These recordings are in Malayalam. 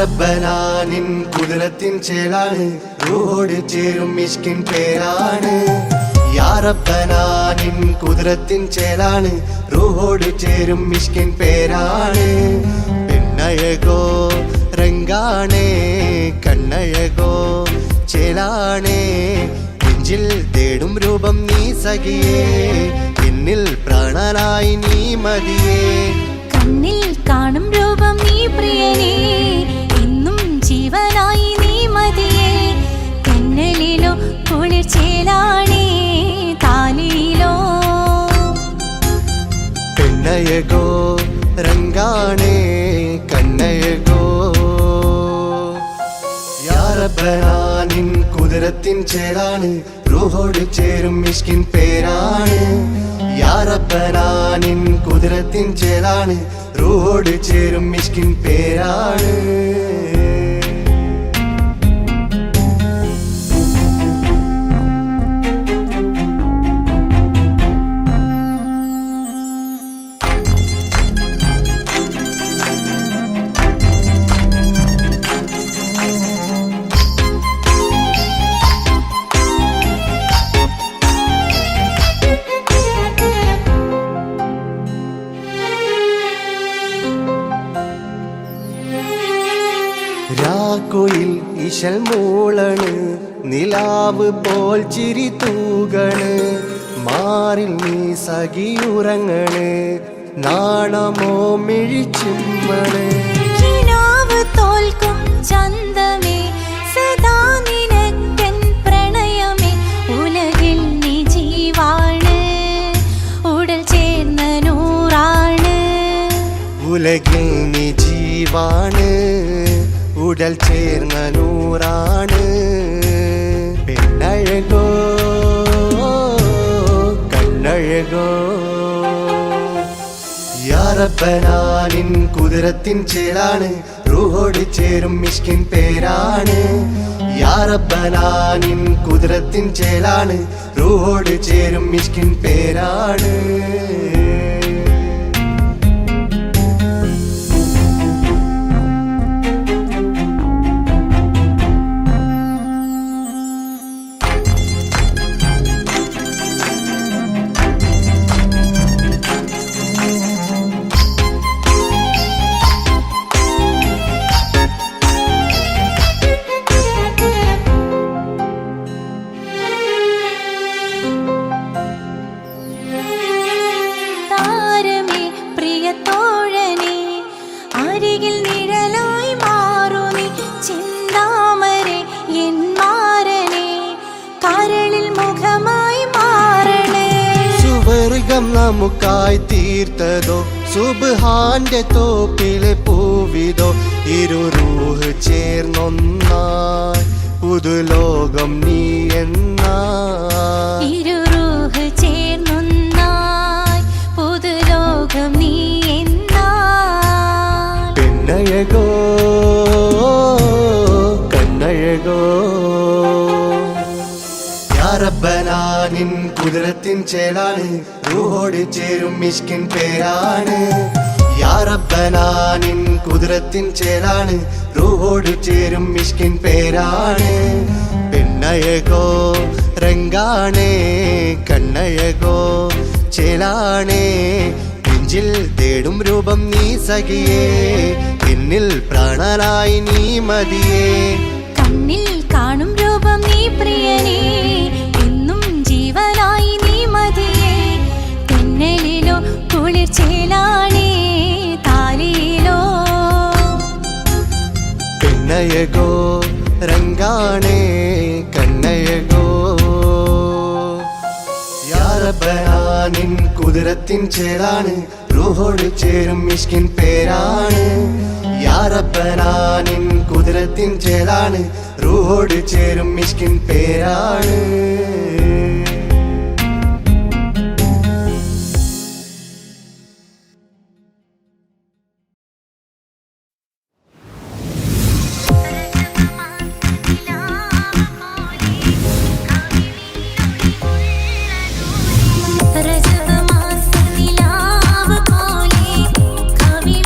റബ്ബനാ നിൻ കുദ്റത്തിൻ ചേലാണ് റൂഹോട് ചേരും മിഷ്കിൻ പേരാണ് യാ റബ്ബനാ നിൻ കുദ്റത്തിൻ ചേലാണ് റൂഹോട് ചേരും മിഷ്കിൻ പേരാണ് പെണ്ണഴകോ രംഗാണേ കണ്ണഴകോ ചേലാണേ നെഞ്ചിൽ തേടും രൂപം നീ സഖിയേ എന്നിൽ പ്രാണനായി നീ മതിയേ കണ്ണിൽ കാണും രൂപം നീ പ്രിയനേ എന്നും ജീവനായി നീ മതിയേ കന്നലിലോ കുളിർ ചേലാണേ താലിയിലോ പെണ്ണഴകോ രംഗാണേ കണ്ണഴകോ യാ റബ്ബനാ നിൻ കുദ്റത്തിൻ ചേലാണ് റൂഹോട് ചേരും മിഷ്കിൻ പേരാണ് യാ റബ്ബനാ നിൻ കുദ്റത്തിൻ ചേലാണ് റൂഹോട് ചേരും മിഷ്കിൻ പേരാണ് രാക്കുയിൽ ഇശൽ മൂളണ് നിലാവ് പോൽ ചിരി തൂകണ് മാറിൽ നീ സഖിയുറങ്ങണ് നാണമോ മിഴിച്ചുമ്മണ് തോൽക്കും ചന്തമേ സദാ നിനക്കൻ പ്രണയമേ ഉലകിൽ നീ ജീവാണ് ഉടൽ ചേർന്ന നൂറാണ് ഉലകിൽ നീ ജീവാണ് ഉടൽ ചേർന്ന നൂറാണ് പെണ്ണഴകോ കണ്ണഴകോ യാ റബ്ബനാ നിൻ കുദ്റത്തിൻ ചേലാണ് റൂഹോട് ചേരും മിഷ്കിൻ പേരാണ് യാ റബ്ബനാ നിൻ കുദ്റത്തിൻ ചേലാണ് റൂഹോട് ചേരും മിഷ്കിൻ പേരാണ് നമുക്കായി തീർത്തതോ സുബ്ഹാന്റെ തോപ്പിലെ പൂവിതോ ഇരു റൂഹ് ചേർന്നൊന്നായി പുതുലോകം നീ എന്നായി ഇരു റൂഹ് ചേർന്നൊന്നായി പുതുലോകം നീ എന്നായി പെണ്ണഴകോ കണ്ണഴകോ യാ റബ്ബനാ നിൻ കുദ്റത്തിൻ ചേലാണ് റൂഹോട് ചേരും മിഷ്കിൻ പേരാണ് യാ റബ്ബനാ നിൻ കുദ്റത്തിൻ ചേലാണ് റൂഹോട് ചേരും മിഷ്കിൻ പേരാണ് പെണ്ണഴകോ രംഗാണേ കണ്ണഴകോ ചേലാണേ നെഞ്ചിൽ തേടും രൂപം നീ സഖിയേ എന്നിൽ പ്രാണനായി നീ മതിയേ കണ്ണിൽ കാണും രൂപം നീ പ്രിയനേ എന്നും ജീവനായി നീ മതിയേ കന്നലിലോ കുളിർ ചേലാണേ താലിയിലോ പെണ്ണഴകോ രംഗാണേ കണ്ണഴകോ യാ റബ്ബനാ നിൻ കുദ്റത്തിൻ ചേലാണ് റൂഹോട് ചേരും മിഷ്കിൻ പേരാണ് യാ റബ്ബനാ നിൻ കുദ്റത്തിൻ ചേലാണ് റൂഹോട് ചേരും മിഷ്കിൻ പേരാണ് കവി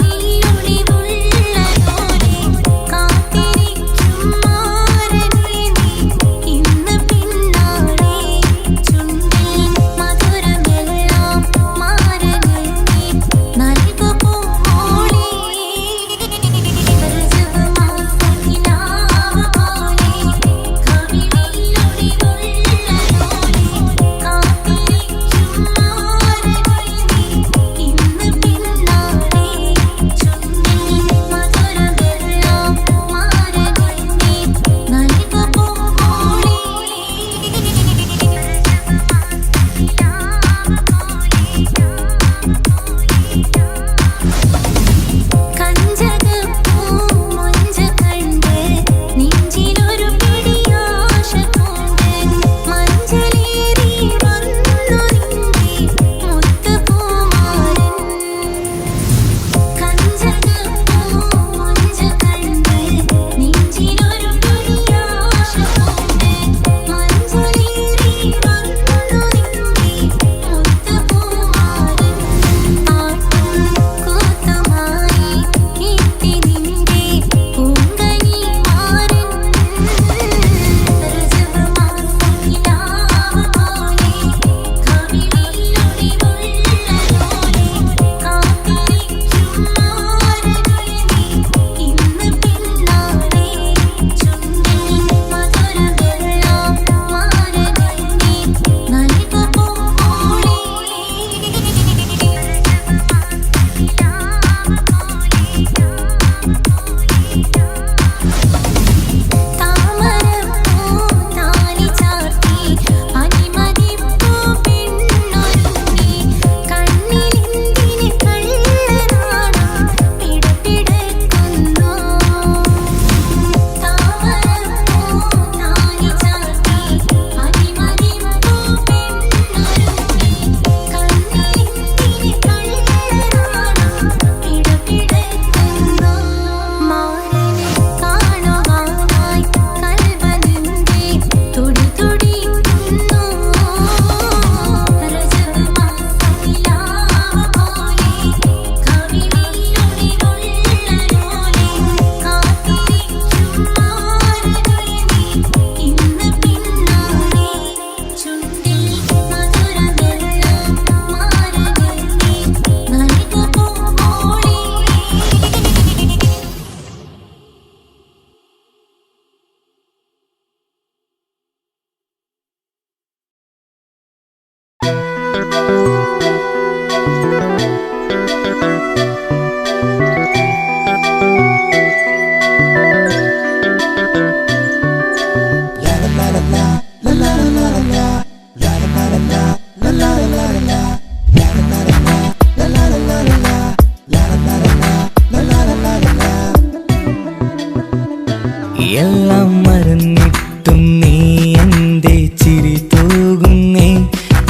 എല്ലാം മറന്നിട്ടും നീ എന്റെ ചിരി തൂകുന്നേ,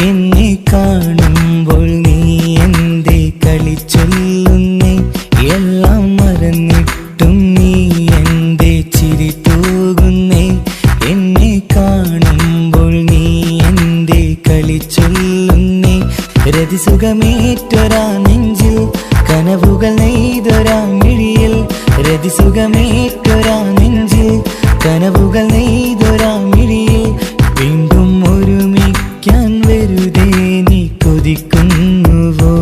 എന്നെ കാണുമ്പോൾ നീ എന്റെ കളി ചൊല്ലുന്നേ. എല്ലാം മറന്നിട്ടും നീ എന്റെ ചിരി തൂകുന്നേ, എന്നെ കാണുമ്പോൾ നീ എന്റെ കളി ചൊല്ലുന്നേ. രതിസുഖമേറ്റൊരാ നെഞ്ചിൽ കനവുകൾ നെയ്തൊരാ മിഴിയിൽ, രതിസുഖമേറ്റൊരാ നെഞ്ചിൽ കനവുകൾ നെയ്തൊരാ മിഴിയിൽ. വീണ്ടും ഒരുമിക്കാൻ വെറുതെ നീ കൊതിക്കുന്നുവോ,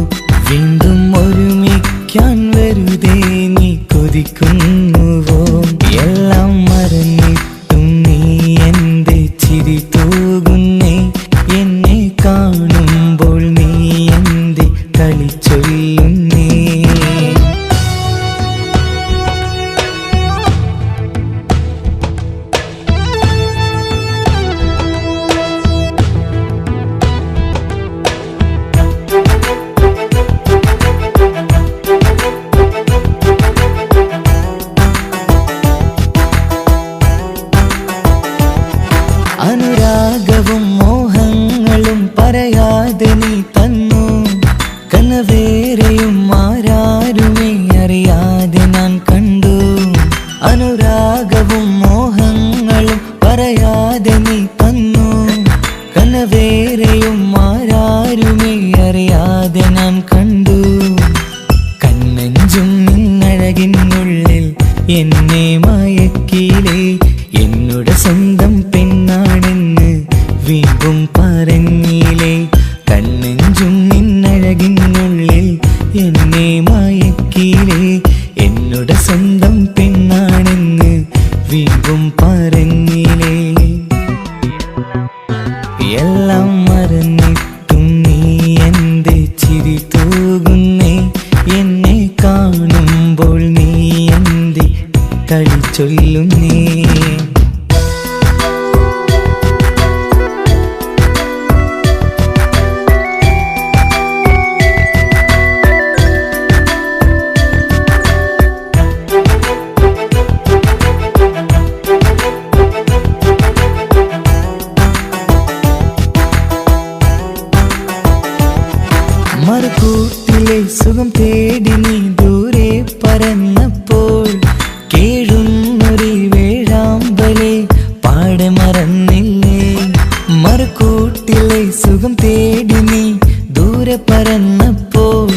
വീണ്ടും ഒരുമിക്കാൻ വെറുതെ നീ കൊതിക്കുന്നുവോ. എല്ലാം മറന്നിട്ടും നീ എന്റെ ചിരി തൂകുന്നേ, എന്നെ കാണുമ്പോൾ നീ എന്റെ കളി ചൊല്ലുന്നേ. അനുരാഗവും മോഹങ്ങളും പറയാതെ നീ തന്നു, കനവേറെയും ആരാരുമേ അറിയാതെ ഞാൻ കണ്ടു. അനുരാഗവും മോഹങ്ങളും പറയാതെ നീ തന്നു, കനവേറെയും ആരാരുമേ അറിയാതെ ഞാൻ കണ്ടു. കണ്ണഞ്ചും നിന്നഴകിനുള്ളിൽ എന്നെ മയക്കിയിലേ, എന്നോട് സ്വന്തം പെണ്ണാണെന്ന് വീണ്ടും പറഞ്ഞില്ലേ. കണ്ണഞ്ചും നിന്നഴകിനുള്ളിൽ എന്നെ മയക്കിയില്ലേ, എന്നോട് സ്വന്തം പെണ്ണാണെന്ന് വീണ്ടും പറഞ്ഞില്ലേ. എല്ലാം മറന്നിട്ടും നീ എന്റെ ചിരി തൂകുന്നേ, എന്നെ കാണുമ്പോൾ നീ എന്റെ കളി ചൊല്ലുന്നേ. മറുകൂട്ടിലെ സുഖം തേടി നീ ദൂരെ പറന്നപ്പോൾ, കേഴുന്നൊരു വേഴാമ്പലെ പാടെ മറന്നില്ലേ. മറുകൂട്ടിലെ സുഖം തേടി നീ ദൂരെ പറന്നപ്പോൾ,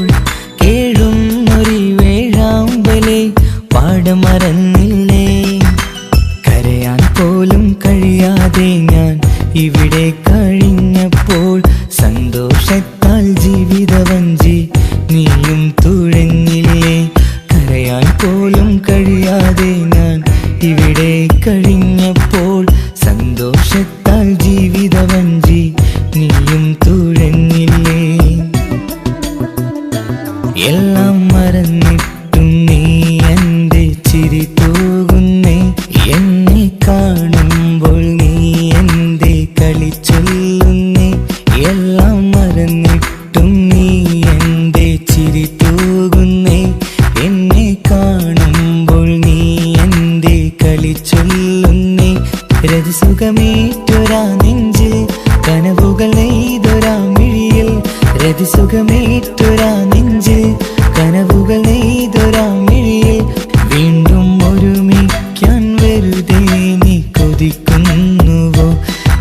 കേഴുന്നൊരു വേഴാമ്പലെ പാടെ മറന്നില്ലേ. കരയാൻ പോലും കഴിയാതെ ഞാൻ ഇവിടെ കഴിഞ്ഞപ്പോൾ, സന്തോഷത്താൽ ജീവിതവഞ്ചി നീയും തുഴഞ്ഞില്ലേ. കരയാൻ പോലും കഴിയാതെ ഞാൻ ഇവിടെ കഴിഞ്ഞപ്പോൾ, സന്തോഷത്താൽ ജീവിതവഞ്ചി നീയും തുഴഞ്ഞില്ലേ. എല്ലാം മറന്നിട്ടും നീ എന്റെ ചിരി തൂകുന്നേ, എന്നെ കാണുമ്പോൾ നീ എന്റെ കളി ചൊല്ലുന്നേ. എല്ലാം മറന്നിട്ടും നീ എന്റെ ചിരി തൂകുന്നേ, എന്നെ കാണുമ്പോൾ നീ എന്റെ കളി ചൊല്ലുന്നേ. രതിസുഖമേറ്റൊരാ നെഞ്ചിൽ കനവുകൾ നെയ്തൊരാ മിഴിയിൽ, രതിസുഖമേറ്റൊരാ നെഞ്ചിൽ കനവുകൾ നെയ്തൊരാ മിഴിയിൽ. വീണ്ടും ഒരുമിക്കാൻ വെറുതെ നീ കൊതിക്കുന്നുവോ,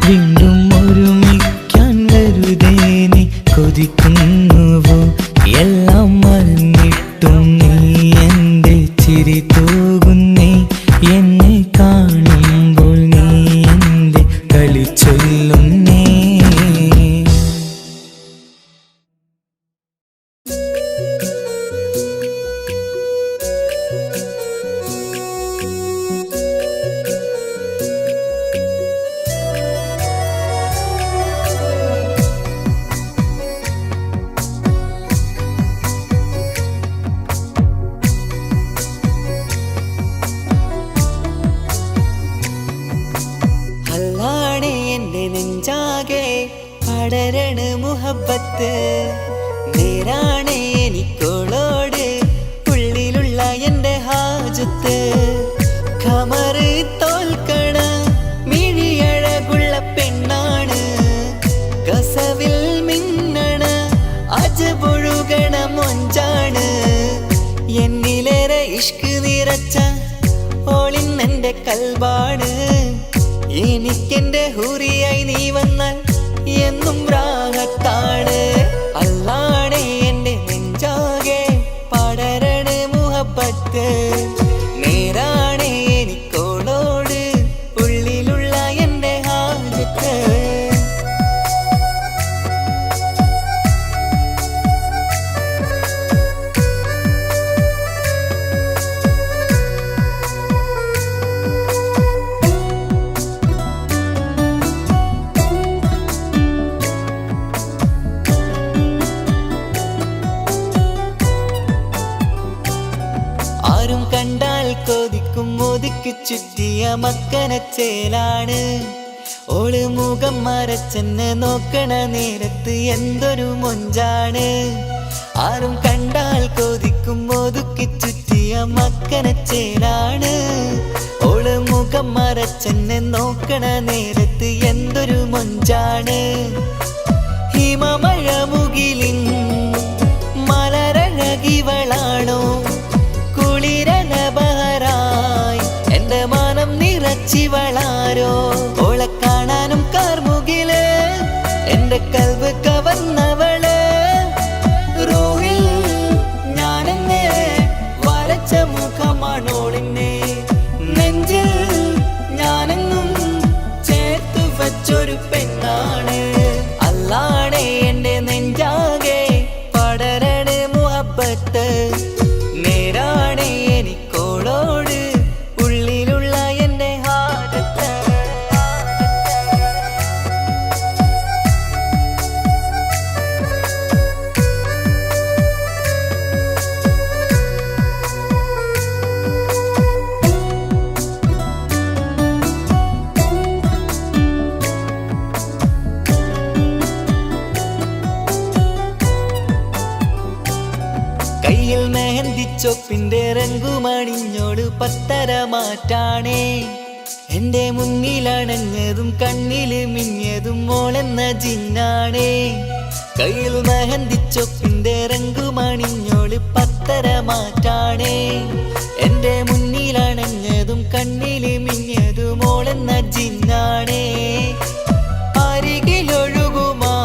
വീണ്ടും ഒരുമിക്കാൻ വെറുതെ നീ കൊതിക്കുന്നുവോ. എല്ലാം മറന്നിട്ടും നീ എന്റെ ചിരി തൂകുന്നേ, എന്നെ കാണുമ്പോൾ നീ എന്റെ കളി ചൊല്ലുന്നേ. നെഞ്ചാകെ പടരണ മുഹബത്ത്, നേരാണ് എനിക്കോളോട് ഉള്ളിലുള്ള എൻ്റെ ഹാജത്ത്. ഖമറ് കൽബാണ്. എനിക്കെന്റെ ഹൂറിയായി നീ വന്നാൽ എന്നും രാഹത്താണ്. അല്ലാണേ എന്റെ നെഞ്ചാകെ പടരണ മുഹബത്ത്. നേരാണേ എനിക്കോളോട് ഉള്ളിലുള്ള എന്റെ ഹാജത്ത്. ആരും കണ്ടാൽ കൊതിക്കും ഒതുക്കി ചുറ്റിയ മക്കനച്ചേലാണ്. ഓള് മുഖം മറച്ചെന്നെ നോക്കണ നേരത്ത് എന്തൊരു മൊഞ്ചാണ്. ആരും കണ്ടാൽ കൊതിക്കും ഒതുക്കി ചുറ്റിയ മക്കനച്ചേലാണ്. ഓള് മുഖം മറച്ചെന്നെ നോക്കണ നേരത്ത് എന്തൊരു മൊഞ്ചാണ്. ഹിമമഴ മുകിലിൻ മലരഴകിവളാണോ കുളിരലബഹരായി എന്റെ മാനം നിറച്ചിവളാരോ. ഓളെ കാണാനും കാർമുകില് എന്റെ കൽവ് കവർന്നവള്. റൂഹിൽ ഞാനെന്നെ വരച്ച മുഖമാണോളിന്നെ. നെഞ്ചിൽ ഞാനെന്നും ചേർത്തു വച്ചൊരു പെണ്ണാണ്. അല്ലാണേ എന്റെ നെഞ്ചാകെ പടരണ മുഹബത്ത്. നേരാണേ എനിക്കോളോട് ഉള്ളിലുള്ള എന്റെ ഹാജത്ത്. കയ്യിൽ മെഹന്തിച്ചൊപ്പിന്റെ രംഗുമണിഞ്ഞോട് പത്തര മാറ്റാണേ. എന്റെ മുന്നിലണഞ്ഞതും കണ്ണില് മിഞ്ഞതും മോളെന്ന ജിന്നാണേ. കയ്യിൽ മെഹന്തിച്ചൊപ്പിന്റെ രംഗുമണിഞ്ഞോട് പത്തര മാറ്റാണേ. എന്റെ മുന്നിലണഞ്ഞതും കണ്ണില് മിഞ്ഞതും മോളെന്ന ജിന്നാണേ. അരികിലൊഴുകുമാ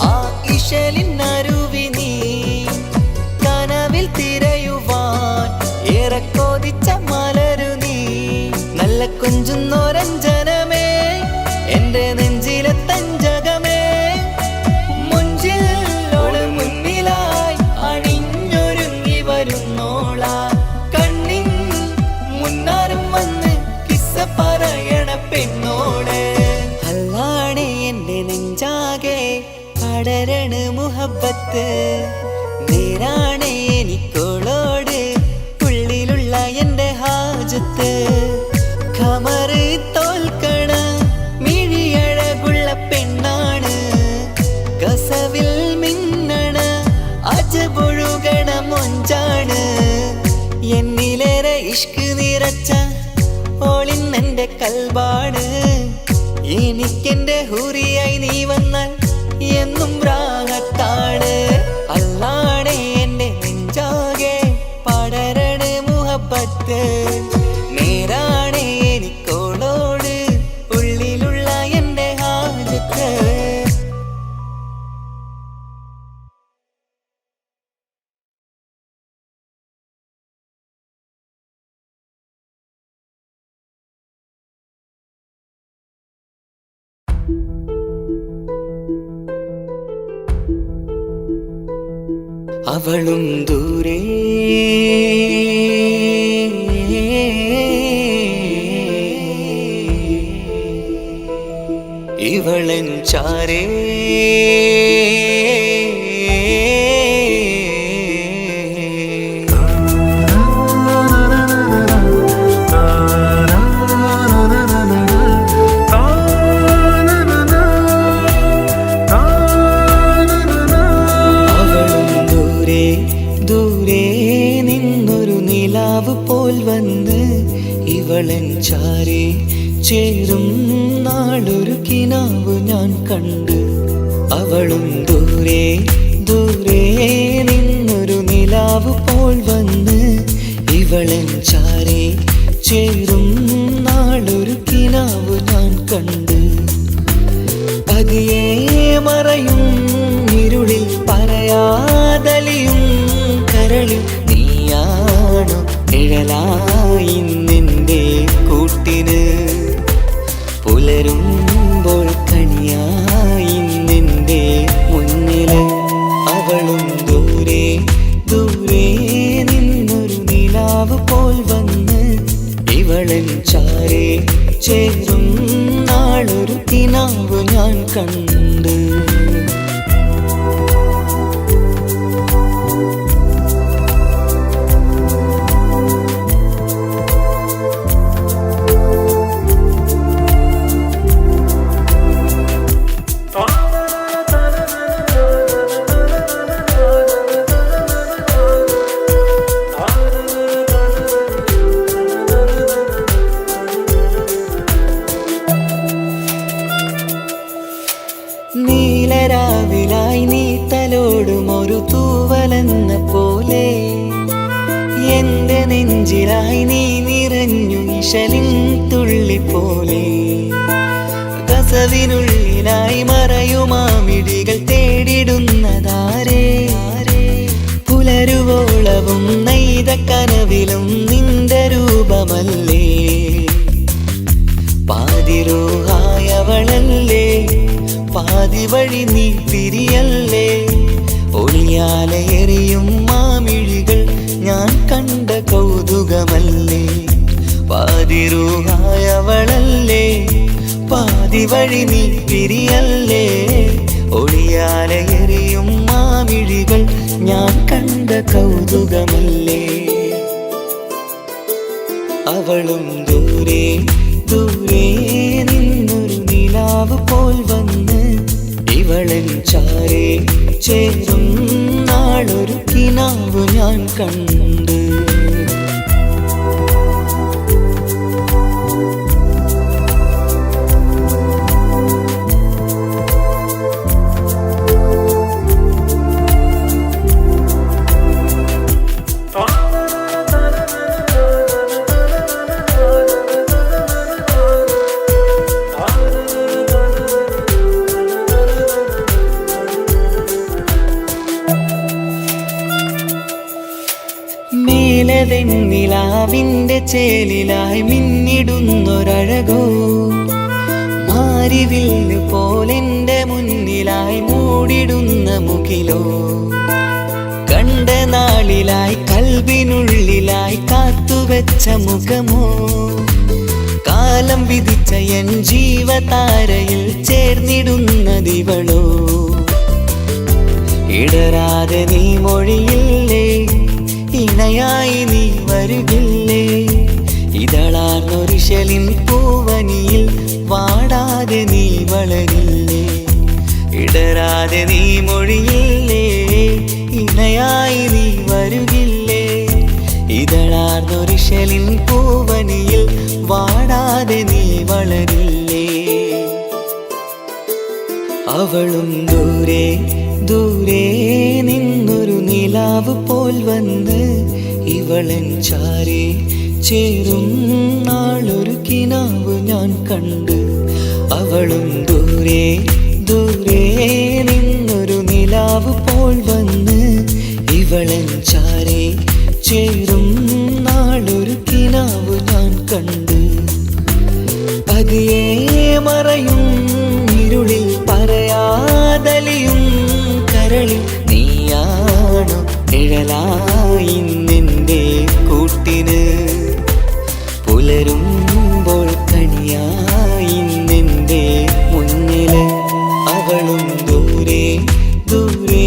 ആ ഇശലിനരുവി നീ കനവിൽ തിരയുവാൻ ഏറെ കൊതിച്ച മലരു നീ. നല്ല കുഞ്ചുന്നോരഞ്ജനമേ എന്റെ നെഞ്ചിലെ തഞ്ചകമേ. മുഞ്ചിൽ ഓള് മുന്നിലായി അണിഞ്ഞൊരുങ്ങി വരുന്നോള. കണ്ണിൻ മുന്നാരും വന്ന് കിസ്സ പറയണ പെണ്ണോള്. അല്ലാണേ എന്റെ നെഞ്ചാകെ പടരണ മുഹബത്ത്. നേരാണേ എനിക്കോളോട് ഉള്ളിലുള്ള എന്റെ ഹാജത്ത്. ഖമറ് തോൽക്കണ മിഴിയഴകുള്ള പെണ്ണാണ്. കസവിൽ മിന്നണ അജബൊഴുകണ മൊഞ്ചാണ്. എന്നിലേറെ ഇഷ്ക് നിറച്ച ഓളിന്നെന്റെ കൽബാണ്. എനിക്കെന്റെ ഹൂറിയായി നീ വന്നാൽ എന്നും രാഹത്താണ്. അല്ലാണേ എന്റെ നെഞ്ചാകെ പടരണ മുഹബത്ത്. നേരാണേ എനിക്കോളോട് ഉള്ളിലുള്ള എന്റെ ഹാജത്ത്. അവളും ദൂരെ ഇവളൻ ചാരേ. പോൽ വന്ന് ഇവളൻ ചാരേ ചേരും നാളൊരു കിനാവ് ഞാൻ കണ്ട്. അവളും ദൂരെ ദൂരെ നിന്നൊരു നിലാവ് പോൽ വന്ന് ഇവളൻ ചാരേ ചേരും നാളൊരു കിനാവ് ഞാൻ കണ്ട്. പതിയെ മറയും ഇരുളിൽ പറയാതലിയും കരളിൽ നീയാണു നിഴലായി നിന്റെ കൂട്ടിന്. പുലരുമ്പോൾ കണിയായി നിന്റെ മുന്നില്. അവളും ദൂരെ ദൂരെ നിന്നൊരു നിലാവ് പോൽ വന്ന് ഇവളൻ ചാരേ ചേരും നാളൊരു കിനാവ് ഞാൻ കണ്ട്. നീലരാവിലായി നീ തലോടും ഒരു തൂവലെന്ന പോലെ എന്റെ നെഞ്ചിലായി നീ നിറഞ്ഞു ഇശലിൻ തുള്ളി പോലെ. കസവിനുള്ളിലായി മറയുമാമിടികൾ തേടിടുന്നതാരേ. പുലരുവോളവും നെയ്ത കനവിലും നിന്റെ രൂപമല്ലേ. പാതിരൂഹായവളല്ലേ പാതി വഴി നീ തിരിയല്ലേ. ഒളിയാലെ എറിയും മാമിഴികൾ ഞാൻ കണ്ട കൗതുകമല്ലേ. പാതിരൂഹായവളല്ലേ പാതി വഴി നീ തിരിയല്ലേ. ഒളിയാലെ എറിയും മാമിഴികൾ ഞാൻ കണ്ട കൗതുകമല്ലേ. അവളും ദൂരെ ദൂരെ നിന്നൊരു നിലാവ് പോൽ വന്ന് ഇവളൻ ചാരേ ചേരും നാളൊരു കിനാവ് ഞാൻ കണ്ട്. നിലാവിന്റെ ചേലിലായി മിന്നിടുന്നൊരഴകോ. മാരിവില്ല് പോലെന്റെ മുന്നിലായി മൂടിടുന്ന മുകിലോ. കണ്ട നാളിലായി കൽബിനുള്ളിലായി കാത്തുവെച്ച മുഖമോ. കാലം വിധിച്ച എൻ ജീവതാരയിൽ ചേർന്നിടുന്നതിവളോ. ഇടരാതെ നീ മൊഴിയില്ലേ ഇണയായി നീ വരുകില്ലേ. ഇതളാർന്നൊരിശലിൻ പൂവനിയിൽ വാടാതെ നീ വളരില്ലേ. ഇടരാതെ നീ മൊഴിയില്ലേ ഇണയായി നീ വരുകില്ലേ. ഇതളാർന്നൊരിശലിൻ പൂവനിയിൽ വാടാതെ നീ വളരില്ലേ. അവളും ദൂരെ ദൂരെ നിന്നൊരു നിലാവ് പോൽ വന്ന് ഇവളൻ ചാരേ ചേരും നാളൊരു കിനാവ് ഞാൻ കണ്ട്. അവളും ദൂരെ ദൂരെ നിന്നൊരു നിലാവ് പോൽ വന്ന് ഇവളൻ ചാരേ ചേരും നാളൊരു കിനാവ് ഞാൻ കണ്ട്. പതിയെ മറയും ഇരുളിൽ പറയാതലിയും കരളിൽ നീയാണു നിഴലായി നിന്റെ കൂട്ടിന്. പുലരുമ്പോൾ കണിയായി നിന്റെ മുന്നില്. അവളും ദൂരെ ദൂരെ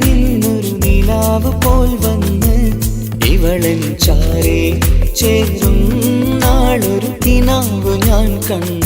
നിന്നൊരു നിലാവ് പോൽ വന്ന് ഇവളൻ ചാരേ ചേരും നാളൊരു കിനാവ് ഞാൻ കണ്ട്.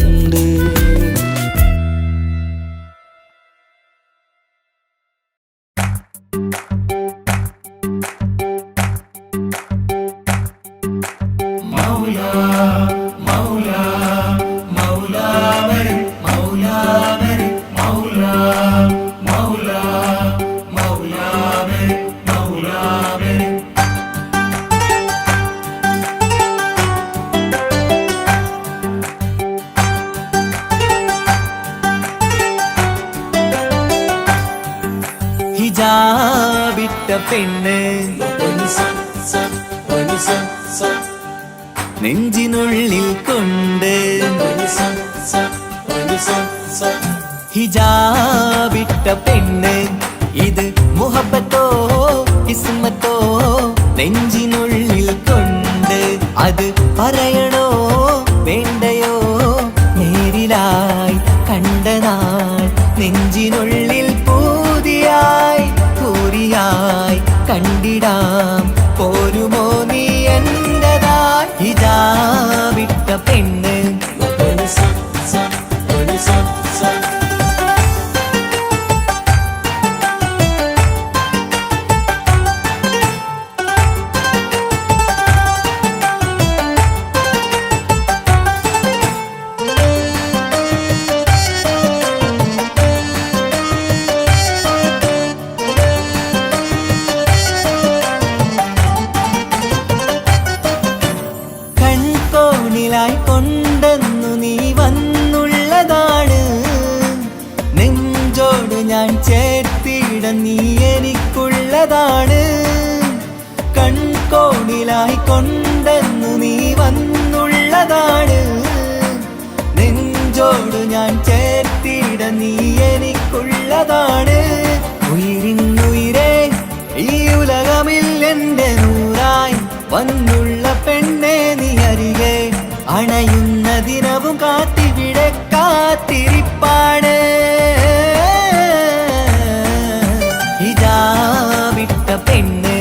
പെണ്ണ് നെഞ്ചിനുള്ളിൽ കൊണ്ട് ഹിജാബിട്ട പെണ്ണ് ഇത് മുഹബത്തോ കിസ്മത്തോ നെഞ്ചിനുള്ളിൽ കൊണ്ട് അത് പറയണോ വേണ്ടയോ നേരിലായി കണ്ട നാൾ നെഞ്ചിനുള്ളിൽ പൂതിയായി പൂരിയായി കണ്ടിടാം പോരുമോ നീ എന്റതായി ഹിജാബിട്ട പെണ്ണ് കൊണ്ടെന്നു നീ വന്നുള്ളതാണ് നെഞ്ചോട് ഞാൻ ചേർത്തിട നീ എനിക്കുള്ളതാണ് കൺകോണിലായി കൊണ്ടെന്നു നീ വന്നുള്ളതാണ് നെഞ്ചോട് ഞാൻ ചേർത്തിട നീ എനിക്കുള്ളതാണ് ഉയിരിന്നുയിരേ ഈ ഉലകമിൽ എന്റെ നൂറായി വന്നുള്ള പെണ്ണെ നീ അരികെ അണയുന്ന ദിനവും കാത്തിവിടെ കാത്തിരിപ്പാണ് ഹിജാബിട്ട പെണ്ണ്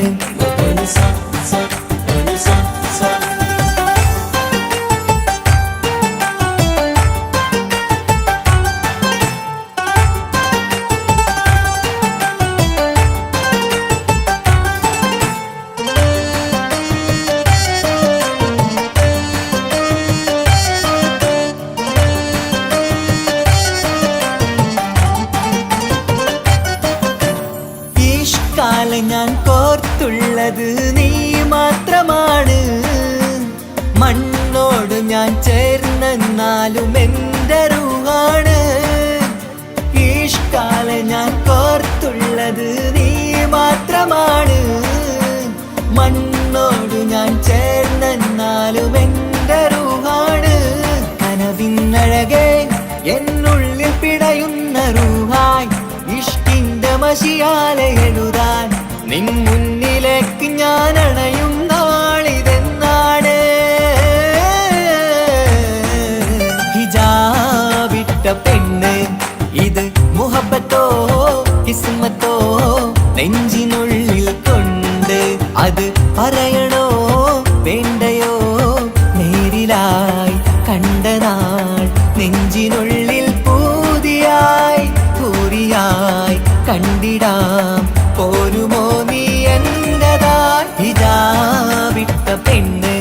ഞാൻ കോർത്തുള്ളത് നീ മാത്രമാണ് മണ്ണോട് ഞാൻ ചേർന്നെന്നാലും എൻ്റെ റൂഹാണ് ഈഷ്കാലം ഞാൻ കോർത്തുള്ളത് നീ മാത്രമാണ് മണ്ണോട് ഞാൻ ചേർന്നെന്നാലും എൻ്റെ റൂഹാണ് കനവിന്നഴകെ എന്നുള്ളിൽ പിടയുന്ന റൂഹായി ഇഷ്കിന്റെ മഷിയാലെ എഴുതാൻ നിൻ മുന്നിലേക്ക് ഞാൻ അണയും നാളിതെന്നാണ് ഹിജാബിട്ട പെണ്ണ് ഇത് മുഹബത്തോ കിസ്മത്തോ നെഞ്ചിനുള്ളിൽ കൊണ്ട് അത് പറയണോ വേണ്ടയോ നേരിലായി കണ്ട നാൾ നെഞ്ചിനുള്ളിൽ പൂതിയായി പൂരിയായി കണ്ടിടാം പോരുമോ നീ എന്റതായി ഹിജാബിട്ട പെണ്ണ്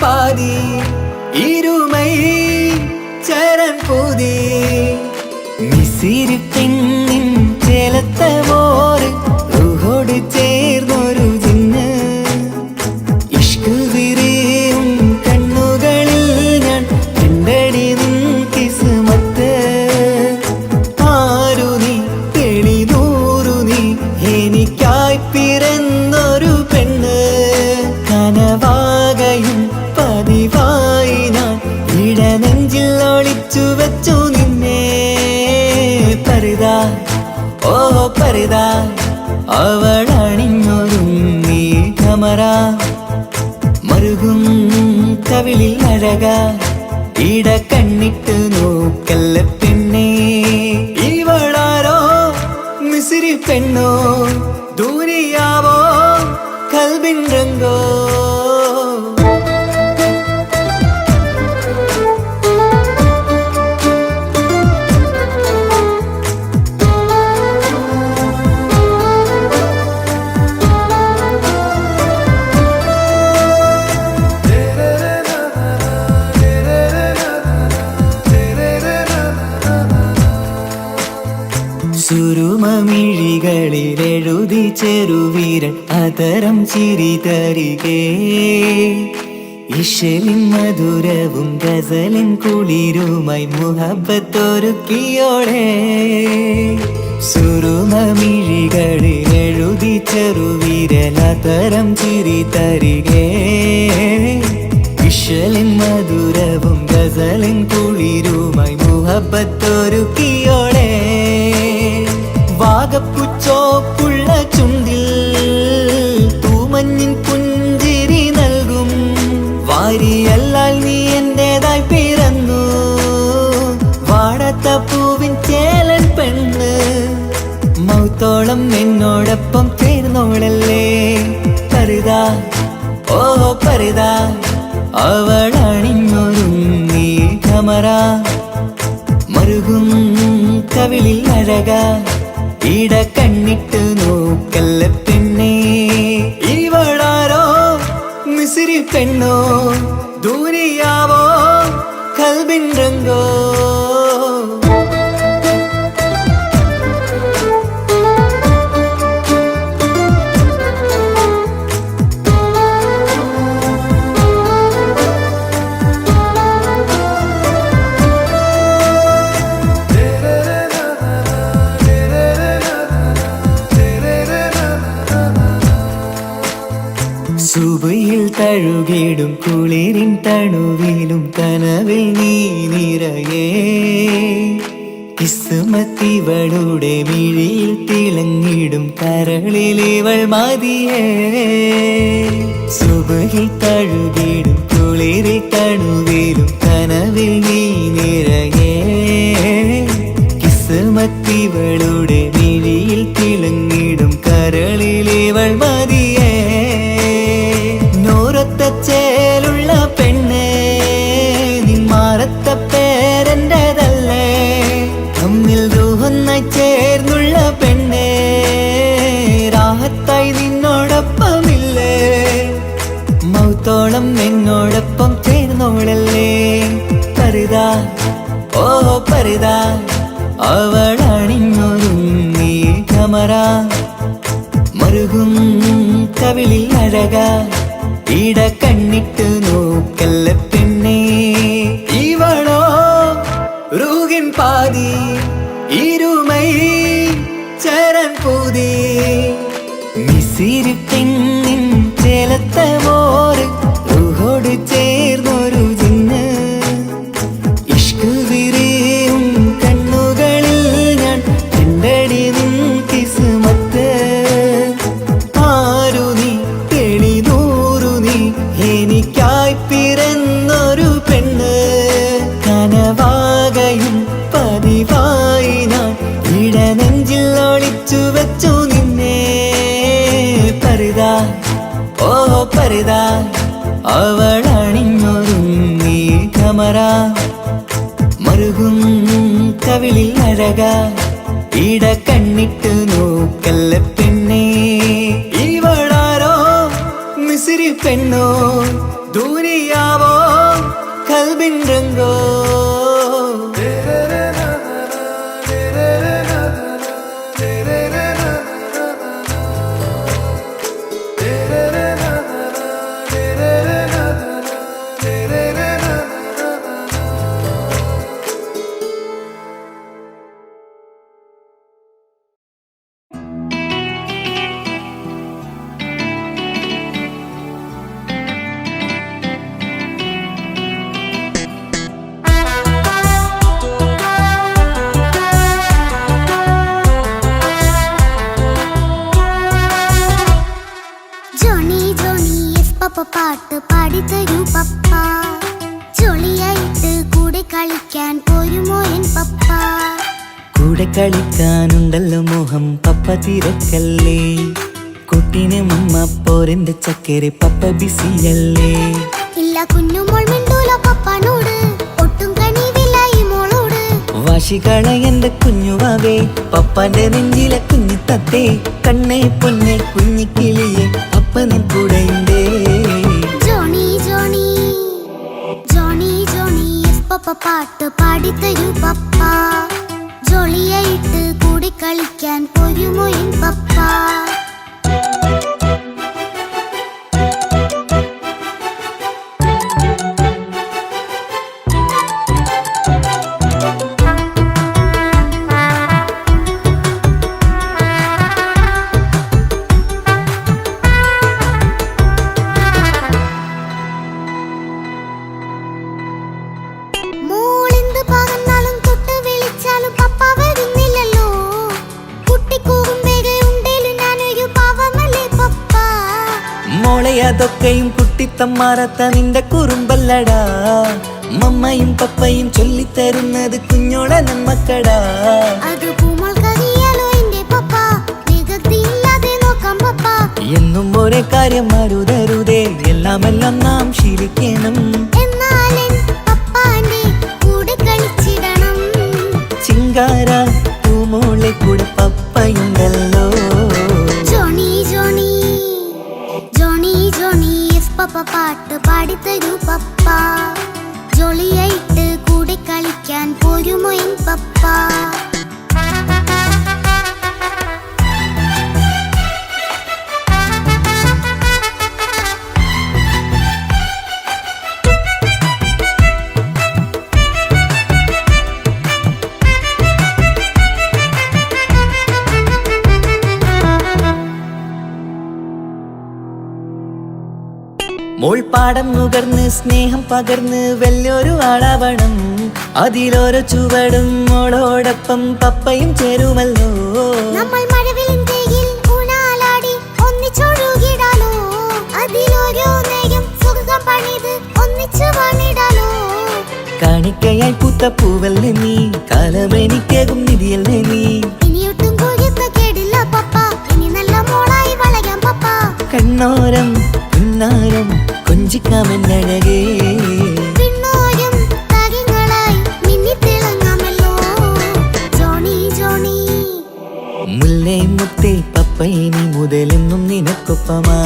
പാതി ഇരുമൈ ചരൻ പൂതി മിസിരി പെണ്ണിൻ ചേലത്ത മോറ് റൂഹോട് ചേർന്നൊരു ജിന്ന് ഇഷ്ക് വിരിയും കണ്ണുകളിൽ ഞാൻ കണ്ടടി നിൻ കിസ്മത്ത് ആരു നീ തെളിനൂറു നീ എനിക്കായി പിറന്നൊരു പെണ്ണ് കനവാകയും പതിവായി ഞാൻ ഇടനെഞ്ചിൽ ഒളിച്ചു വെച്ചു നിന്നെ പരിതാ ഓ പരിതാ അവളണിഞ്ഞൊരുങ്ങി കമറ മറുകും കവിളിൽ അഴക ഇട കണ്ണിട്ട് നോക്കല്ല പെണ്ണേ ഇവളാരോ മിസിരി പെണ്ണോ ദൂരിയാവോ കൽബിൻ രംഗോ ചെറുവീരൻ അതരം ചിരി തരികേ ഇശലിൻ മധുരവും ഗസലിൻ കുളിരുമായി മുഹബത്തൊരുക്കിയോടെ സുറുമമിഴികളിൽ എഴുതി ചെറുവിരലതരം ചിരി തരികേ ഇശലിൻ മധുരവും ഗസലിൻ കുളിരുമായി മുഹബത്തൊരുക്കിയോടെ വാഗപ്പുച്ചോപ്പുള്ള ചുണ്ടിൽ തൂമഞ്ഞിൻ പുഞ്ചിരി നൽകും വാരിയല്ലാൽ നീ എന്റേതായി പിറന്നു വാടാത്ത പൂവിൻ ചേലൻ പെണ്ണ് മൗത്തോളം എന്നോടൊപ്പം ചേർന്നോളല്ലേ പരുതാ ഓ പരുതാ അവളണിഞ്ഞൊരുങ്ങി കമറ മറുകും കവിളിൽ അഴക ഇട കണ്ണിട്ട് നോക്കല്ല പെണ്ണേ ഇവളാരോ മിസിരി പെണ്ണോ ദൂരിയാവോ കൽബിൻ രംഗോ സുബയിൽ തഴുകിടും കുളിരിൻ തണുവിലും കനവിൽ നീ നിറയേ കിസ്മത്തിവളുടെ മിഴിയിൽ തിളങ്ങിടും കരളിലിവൾ മതിയേ സുബയിൽ തഴുകിടും കുളിരിൻ തണുവിലും കനവിൽ നീ നിറയേ കിസ്മത്തിവളുടെ മിഴിയിൽ തിളങ്ങിടും കരളിലിവൾ മതിയേ ചേലുള്ള പെണ്ണേ നിന്മാറത്ത പേരെൻ്റെതല്ലേ തമ്മിൽ റൂഹൊന്നായി ചേർന്നുള്ള പെണ്ണേ രാഹത്തായി നിന്നോടൊപ്പമില്ലേ മൗത്തോളം എന്നോടൊപ്പം ചേർന്നോളല്ലേ പരുതാ ഓ പരുതാ അവളണിഞ്ഞൊരുങ്ങി കമറ മറുകും കവിളിൽ അഴക ഇട കണ്ണിട്ട് നോക്കല്ല പെണ്ണേ ഇവളോ റൂഹിൻ പാതി ഇരുമൈ ചരൻ പൂതി മിസിരി പെണ്ണിൻ ചേലത്ത മോറ് റൂഹോട് ചേർന്നൊരു ജിന്ന് ഇഷ്ക് വിരിയും കണ്ണുകളിൽ ഞാൻ കണ്ടടി നിൻ കിസ്മത്ത് ആരു നീ എനിക്കായി പിറന്നൊരു പെണ്ണ് കനവാകയും പതിവായി ഞാൻ ഇടനെഞ്ചിൽ ഒളിച്ചു വെച്ചു നിന്നെ പരുതാ ഓ പരുതാ അവളണിഞ്ഞൊരുങ്ങി കമറ മറുകും കവിളിൽ അഴക ഇട കണ്ണിട്ട് നോക്കല്ല പെണ്ണേ ഇവളാരോ മിസിരി പെണ്ണോ ദൂരിയാവോ കൽബിൻ രംഗോ പാട്ട് പാടിത്തരൂ പപ്പ ജോളിയായിട്ട് കൂടെ കളിക്കാൻ പോരുമോ എൻ പപ്പ കൂടെ കളിക്കാനുണ്ടല്ലോ മോഹം പപ്പ തിരക്കല്ലേ കുട്ടീനെ മമ്മ പോരെന്റെ ചക്കരെ പപ്പ ബിസിയല്ലേ ഇല്ല കുഞ്ഞുമോൾ മിണ്ടൂല പപ്പനോട് ഒട്ടും കണിവില്ല ഈ മോളോട് വാശികള എന്റെ കുഞ്ഞുവാവേ പപ്പാന്റെ നെഞ്ചിലെ കുഞ്ഞു തത്തേ കണ്ണേ പൊന്നെ കുഞ്ഞിക്കിളിയെ അപ്പനും കൂടെയുണ്ടേ ജോണി ജോണി ജോണി ജോണി പപ്പ പാട്ട് പാടിത്തരൂ പപ്പ ജോളിയായിട്ട് കൂടി കളിക്കാൻ പോരുമോ എൻ പപ്പ മോളെ അതൊക്കെയും കുട്ടിത്തമ്മാറത്ത നിന്റെ കുറുമ്പല്ലടാ. മമ്മയും പപ്പയും ചൊല്ലിത്തരുന്നത് കുഞ്ഞോളെ നമ്മക്കടാ. അത് പൂമോൾക്കറിയാലോ എന്റെ പപ്പ, വികൃതിയില്ലാതെ നോക്കാം പപ്പ. എന്നും ഒരേ കാര്യം അരുതരുതേ, എല്ലാം നാം ശീലിക്കണം. എന്നാലും പപ്പാന്റെ കൂടെ കളിച്ചിടണം. ചിങ്കാര പൂമോളെ കൂടെ പപ്പയുണ്ടല്ലോ. Johnny Johnny Johnny Johnny yes papa പാട്ട് പാടിത്തരൂ പപ്പ. ജോളിയായിട്ട് കൂടെ കളിക്കാൻ പോരുമോ എൻ പപ്പ? മോൾ പാടം നുകർന്ന് സ്നേഹം പകർന്ന് വലിയൊരു ആളാവണം. അതിലോരോ ചുവടും മോളോടൊപ്പം പപ്പയും ചേരുമല്ലോ. നമ്മൾ മഴവിലിൻ തേകിൽ ഊഞ്ഞാലാടി ഒന്നിച്ചൊഴുകിടാലോ. അതിലോരോ നേരം സുഖം പണിത് ഒന്നിച്ചു പണിടാലോ. കാണിക്കയായി പൂത്ത പൂവല്ലേ നീ, കാലമെനിക്കേകും നിധിയല്ലേ നീ. ഇനിയൊട്ടും കുരുത്ത കേടില്ല പപ്പ, ഇനി നല്ല മോളായി വളരാം പപ്പ. കണ്ണോരം പിന്നാരം കൊഞ്ചിക്കാമെന്നഴകേ. പിന്നോരും താരങ്ങളായി മിന്നിത്തിളങ്ങാമല്ലോ. ജോണി ജോണി മുല്ലേ മുത്തേ പപ്പ ഇനി മുതലെന്നും നിനക്കൊപ്പമാ.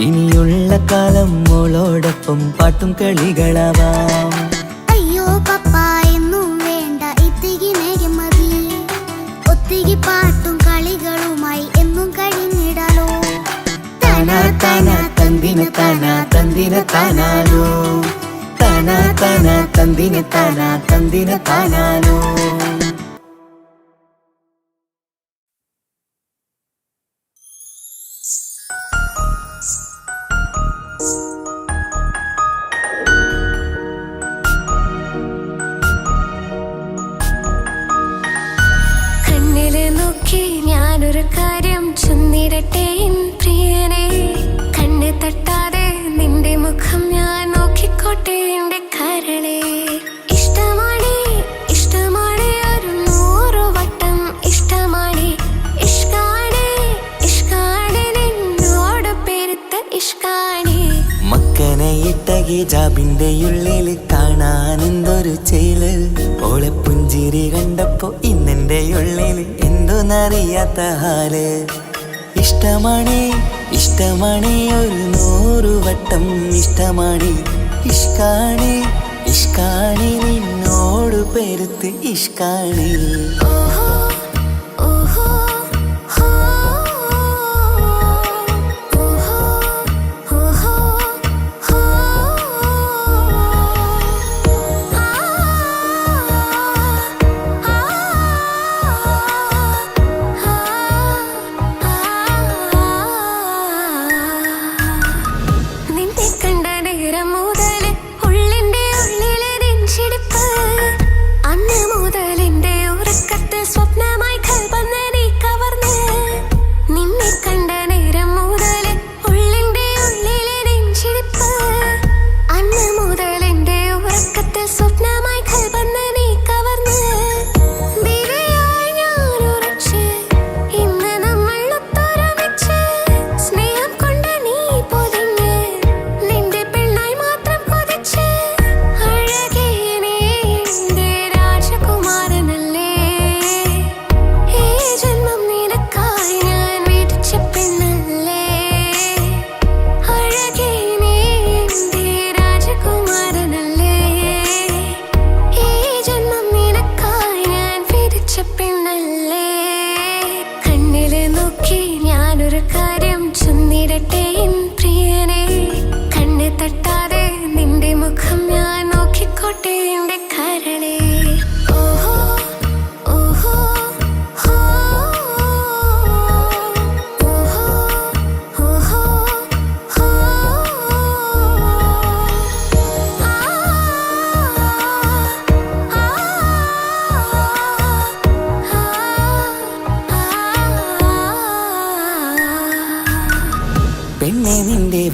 ഇനിയുള്ള കാലം മോളോടൊപ്പം പാട്ടും കളികളാവാം. അയ്യോ പപ്പ എന്നും വേണ്ട ഇത്തിരി നേരം മതി. ഒത്തിരി പാട്ടും കളികളുമായി എന്നും കഴിഞ്ഞിടാലോ. താനാ താനാ തന്തിന താനാ തന്തിന താനാലോ. താനാ താനാ തന്തിന താനാ തന്തിന താനാലോ. കണ്ണില് നോക്കി ഞാനൊരു കാര്യം ചൊന്നിടട്ടെ എൻ പ്രിയനെ. കണ്ണ് തട്ടാതെ നിന്റെ മുഖം ഞാൻ നോക്കിക്കോട്ടെ എന്റെ കരളെ. ഇഷ്ടമാണ് ഇഷ്ടമാണ് ഒരു 100 വട്ടം ഇഷ്ടമാണ്. ഇഷ്കാണ് ഇഷ്കാണ് നിന്നോട് പെരുത്ത ഇഷ്കാണ്. മക്കനെ ഇട്ട ഹിജാബിന്റെ ഉള്ളില് കാണാൻ എന്തൊരു ചേല്. ഓളെ പുഞ്ചിരി കണ്ടപ്പോ ഇന്നെന്റെ ഉള്ളില് എന്തോന്നറിയാത്ത ഹാല്. ഇഷ്ടമാണ് ഇഷ്ടമാണ് ഒരു 100 വട്ടം ഇഷ്ടമാണ്. ഇഷ്കാണ് ഇഷ്കാണ് നിന്നോട് പെരുത്ത് ഇഷ്കാണ്. ഓഹോ ഓഹോ ഹോ ഓഹോ ഓഹോ ഹോ ആ നിന്നെ കണ്ട നേരം മുതൽ ഉള്ളിന്റെ ഉള്ളിലെ നെഞ്ചിടിപ്പ്. അന്ന് മുതൽ എന്റെ ഉറക്കത്തിൽ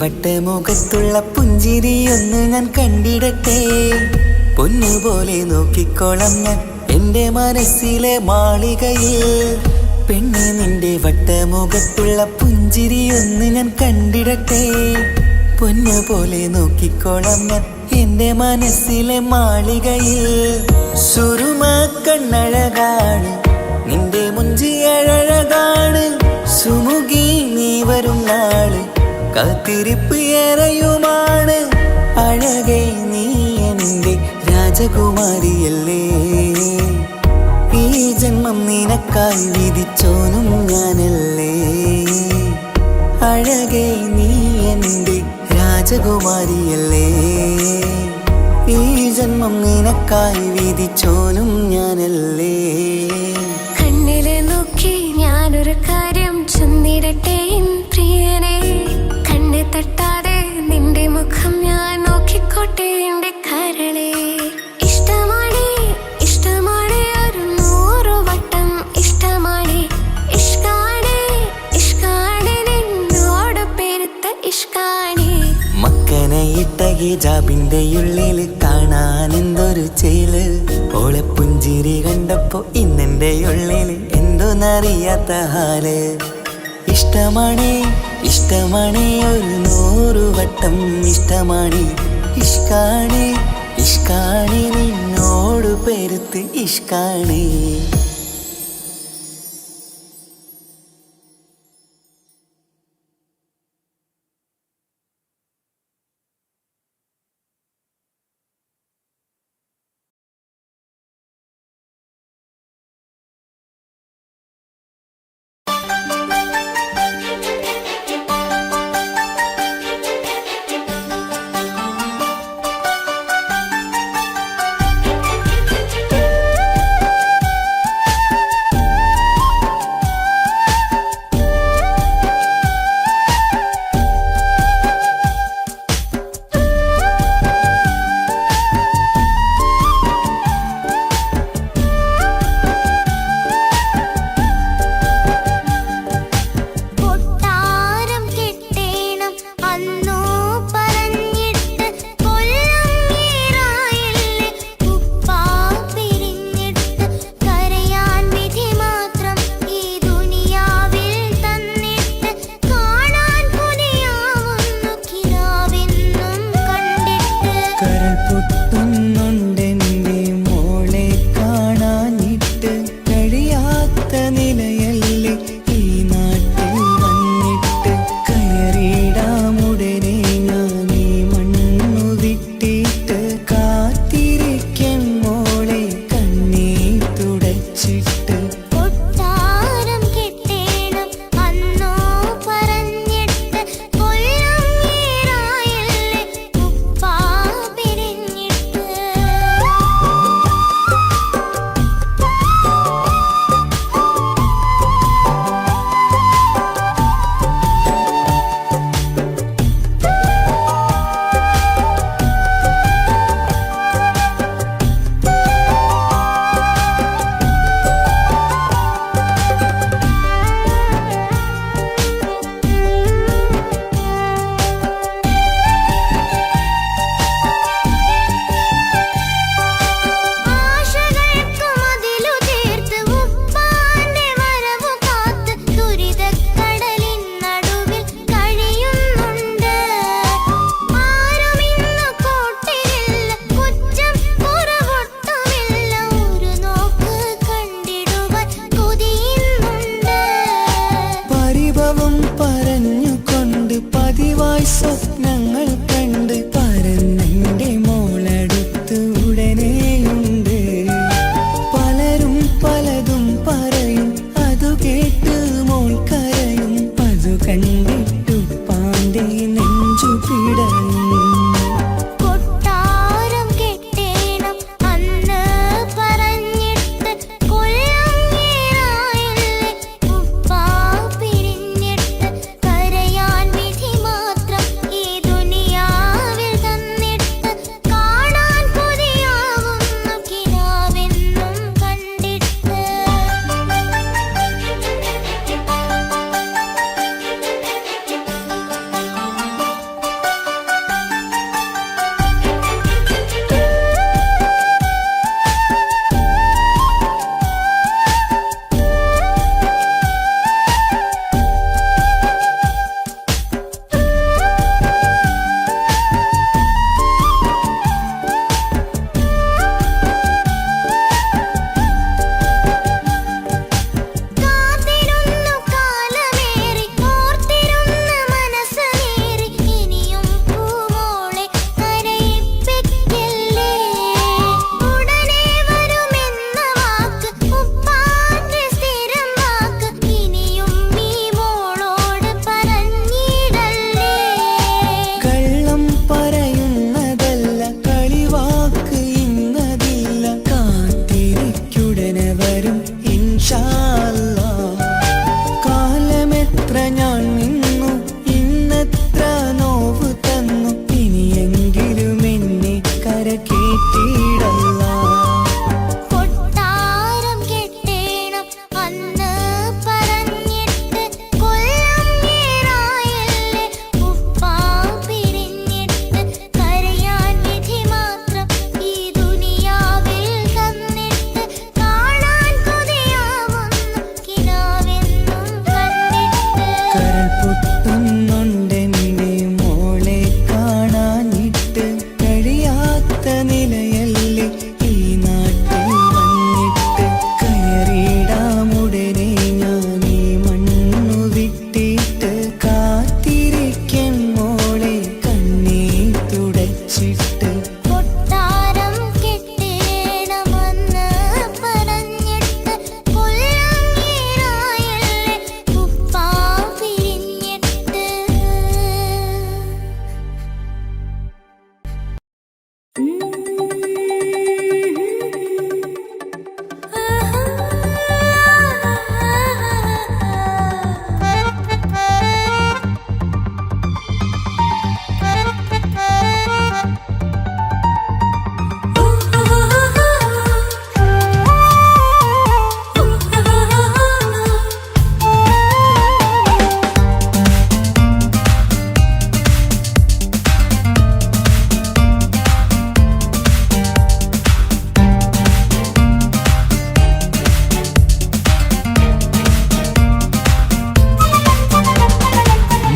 വട്ടമുഖത്തുള്ള പുഞ്ചിരിയൊന്ന് ഞാൻ കണ്ടിടട്ടെ. പൊന്നുപോലെ നോക്കിക്കോളം ഞാൻ എൻ്റെ മനസ്സിലെ മാളികയിൽ. പെണ്ണെ നിന്റെ വട്ടമുഖത്തുള്ള പുഞ്ചിരിയൊന്ന് ഞാൻ കണ്ടിടട്ടെ. പൊന്നുപോലെ നോക്കിക്കോളം ഞാൻ എൻ്റെ മനസ്സിലെ മാളികയിൽ. സുറുമ കണ്ണഴകാണ് നിന്റെ മുഞ്ചിയഴകാണ്. സുമുഖി നീ വരും നാള് കാത്തിരിപ്പ് ഏറെയുമാണ്. അഴകേ നീ എൻ്റെ രാജകുമാരിയല്ലേ. ഈ ജന്മം നിനക്കായി വിധിച്ചോനും ഞാനല്ലേ. അഴകേ നീ എൻ്റെ രാജകുമാരിയല്ലേ. ഈ ജന്മം നിനക്കായി വിധിച്ചോനും ഞാനല്ലേ. കണ്ണിലെ നോക്കി ഞാനൊരു കാര്യം ചൊന്നിടട്ടെ പ്രിയനെ. കണ്ണ് തട്ടാതെ നിന്റെ മുഖം ഞാൻ നോക്കിക്കോട്ടെ എന്റെ കരളെ. ഇഷ്ടമാണ് ഇഷ്ടമാണ് ഒരു 100 വട്ടം ഇഷ്ടമാണ്. ഇഷ്കാണ് ഇഷ്കാണ് നിന്നോട് പെരുത്ത ഇഷ്കാണ്. മക്കനയിട്ട ഹിജാബിന്റെ ഉള്ളിൽ കാണാൻ എന്തൊരു ചേല്. ഓളെ പുഞ്ചിരി കണ്ടപ്പോ ഇന്നെന്റെ ഉള്ളിൽ എന്തോന്നറിയാത്ത ഹാല്. ഇഷ്ടമാണ് ഇഷ്ടമാണ് ഒരു 100 വട്ടം ഇഷ്ടമാണ്. ഇഷ്കാണ് ഇഷ്കാണ് നിന്നോട് പെരുത്ത് ഇഷ്കാണ്. കര കേട്ടിടല്ല. കൊട്ടാരം കെട്ടേണം അന്ന് പറഞ്ഞിട്ട് കൊല്ലം ഏറായല്ലേ ഉപ്പാ പിരിഞ്ഞിട്ട് കരയാൻ വിധി മാത്രം ഈ ദുനിയാവിൽ തന്നിട്ട് കാണാൻ കൊതിയാവുന്നു കിനാവെന്നും കണ്ടിട്ട്. കരൾ പൊട്ടുന്നുണ്ടെന്റെ മോളെ കാണാനിട്ട് കഴിയാത്ത നിലയല്ലേ ഈ നാട്ടിൽ വന്നിട്ട്. കയറിടാമുടനെ ഞാൻ ഈ മണ്ണു വിട്ടിട്ട് കാത്തിരിക്കൻ മോളെ കണ്ണീർ തുടച്ചിട്ട്. കൊട്ടാരം കെട്ടേണമെന്ന് പറഞ്ഞിട്ട് കൊല്ലം ഏറായല്ലേ ഉപ്പാ പിരിഞ്ഞിട്ട്.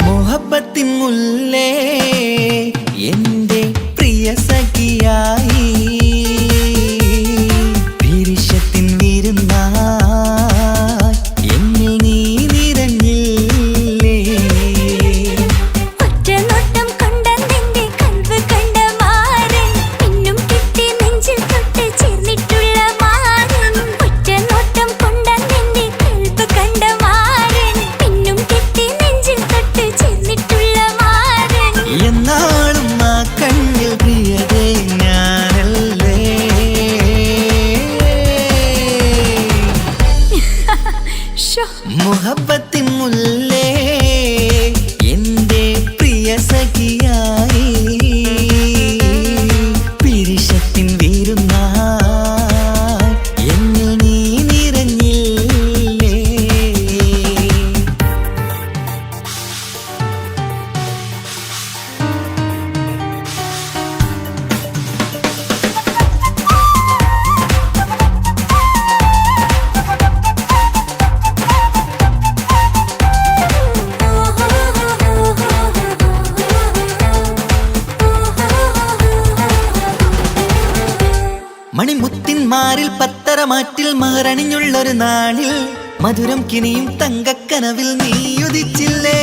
മുഹബത്തിൻ മുല്ലേ എന്റെ പ്രിയ സഖിയായി പിരിശത്തിൻ വിരുന്നായി എന്നിൽ നീ നിറഞ്ഞില്ലേ. ഒറ്റനോട്ടം കൊണ്ടെന്റെ കൽവ് കണ്ട മാരൻ പിന്നും കിട്ടി നെഞ്ചിൽ തൊട്ട് ചേർന്നിട്ടുള്ള മാരൻ. ഒറ്റനോട്ടം കൊണ്ടെന്റെ കൽവ് കണ്ട മാരൻ പിന്നും കിട്ടി നെഞ്ചിൽ തൊട്ട് ചേർന്നിട്ടുള്ള മാരൻ. എന്നാളും ആ കണ്ണിൽ പ്രിയതേ ഞാനല്ലേ. ഷോ മുഹബത്തിൻ മുല്ലേ എന്റെ പ്രിയ സഖിയായി പിരിശത്തിൻ വിരുന്നായി എന്നിൽ നീ നിറഞ്ഞില്ലേ. മണിമുത്തിൻ മാറിൽ പത്തരമാറ്റിൽ മഹറണിഞ്ഞുള്ളൊരു നാളിൽ മധുരം കിനിയും തങ്കക്കനവിൽ നീ ഉദിച്ചില്ലേ.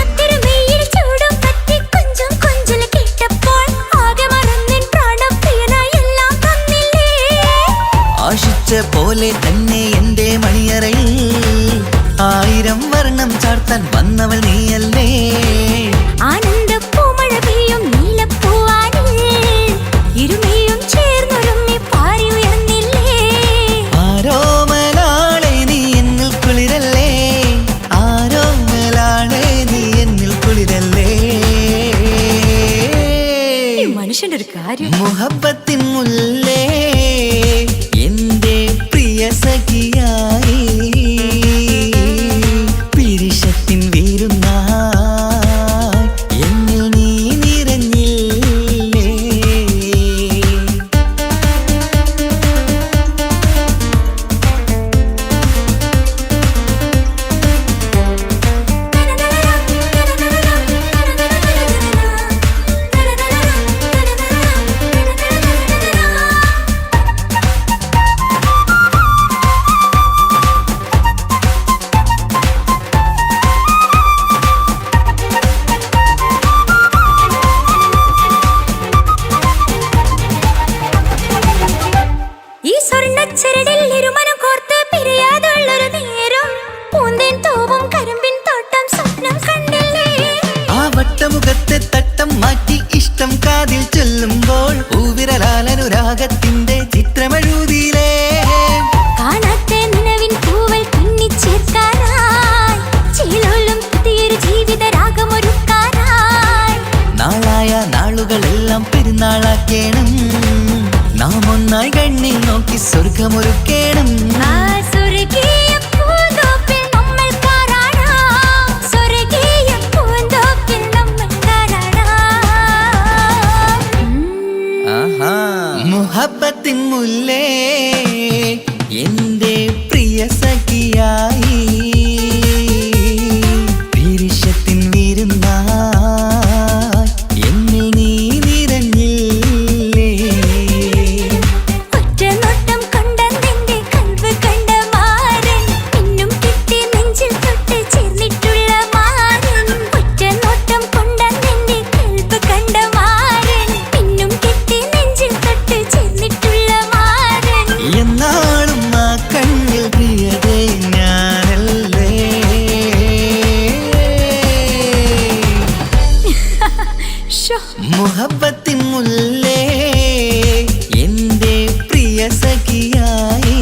അത്തരമേയിൽ ചൂടും പറ്റി കൊഞ്ചും കൊഞ്ചല് കേട്ടപ്പോൾ ആകെ മറന്നിൻ പ്രാണപ്രിയനായി എല്ലാം തന്നില്ലേ. ആശിച്ച പോലെ തന്നെ എന്റെ മണിയറയിൽ 1000 വർണ്ണം ചാർത്താൻ വന്നവൾ നീയല്ലേ. ആനന്ദ പൂമഴ പെയ്യും നീലപ്പൂവാനിൽ ഇരുമയും ചേർന്നൊരുമ്മി പാറി ഉയർന്നില്ലേ. ആരോമലാളെ നീ എന്നിൽ കുളിരല്ലേ. ആരോമലാളെ നീ എന്നിൽ കുളിരല്ലേ. ഈ മനുഷ്യന്റെ ഒരു കാര്യം. മുഹബത്തിൻ മുല്ലേ എന്റെ പ്രിയ സഖിയായി പിരിശത്തിൻ വിരുന്നായി എന്നിൽ നീ നിറഞ്ഞില്ലേ. ഈ സ്വർണ്ണച്ചരടിൽ ഇരുമനം കോർത്ത് പിരിയാതുള്ളൊരു നേരം പൂന്തേൻ തോവും കരിമ്പിൻ തോട്ടം സ്വപ്നം കണ്ടില്ലേ. ആ വട്ടമുഖത്തെ തട്ടം മാറ്റി ഇഷ്ടം കാതിൽ ചൊല്ലുമ്പോൾ പൂവിരലാലനുരാഗത്തിന്റെ ചിത്രമെഴുതിയിലേ. കാണാത്ത നിലവിൻ പൂവൽ തുന്നിച്ചേർക്കാനായി ചിലോലും പുതിയൊരു ജീവിത രാഗമൊരുക്കാനായി നാളായ നാളുകളെല്ലാം പെരുന്നാളാക്കേണം. ഒന്നായി കണ്ണിൽ നോക്കി സ്വർഗമൊരുക്കേണം. ആ സ്വർഗീയ പൂന്തോപ്പിൽ നമ്മൾ കാരാടാം, സ്വർഗീയ പൂന്തോപ്പിൽ നമ്മൾ കാരാടാം. മുഹബത്തിൻ മുല്ലേ എന്റെ പ്രിയ സഖിയായി, പിരിശത്തിൻ വിരുന്നായി എന്നിൽ നീ നിറഞ്ഞില്ലേ. ഒറ്റ നോട്ടം കൊണ്ടെന്റെ കൽവ് കണ്ട മാരൻ, പിന്നും കിട്ടി നെഞ്ചിൽ തൊട്ട് ചേർന്നിട്ടുള്ള മാരൻ. ഒറ്റ നോട്ടം കൊണ്ടെന്റെ കൽവ് കണ്ട മാരൻ, പിന്നും കിട്ടി നെഞ്ചിൽ തൊട്ട് ചേർന്നിട്ടുള്ള മാരൻ. എന്നാളും ആ കണ്ണിൽ പ്രിയതേ ഞാനല്ലേ. ശോ, മുഹബത്തിൻ മുല്ലേ എന്റെ പ്രിയ സഖിയായി,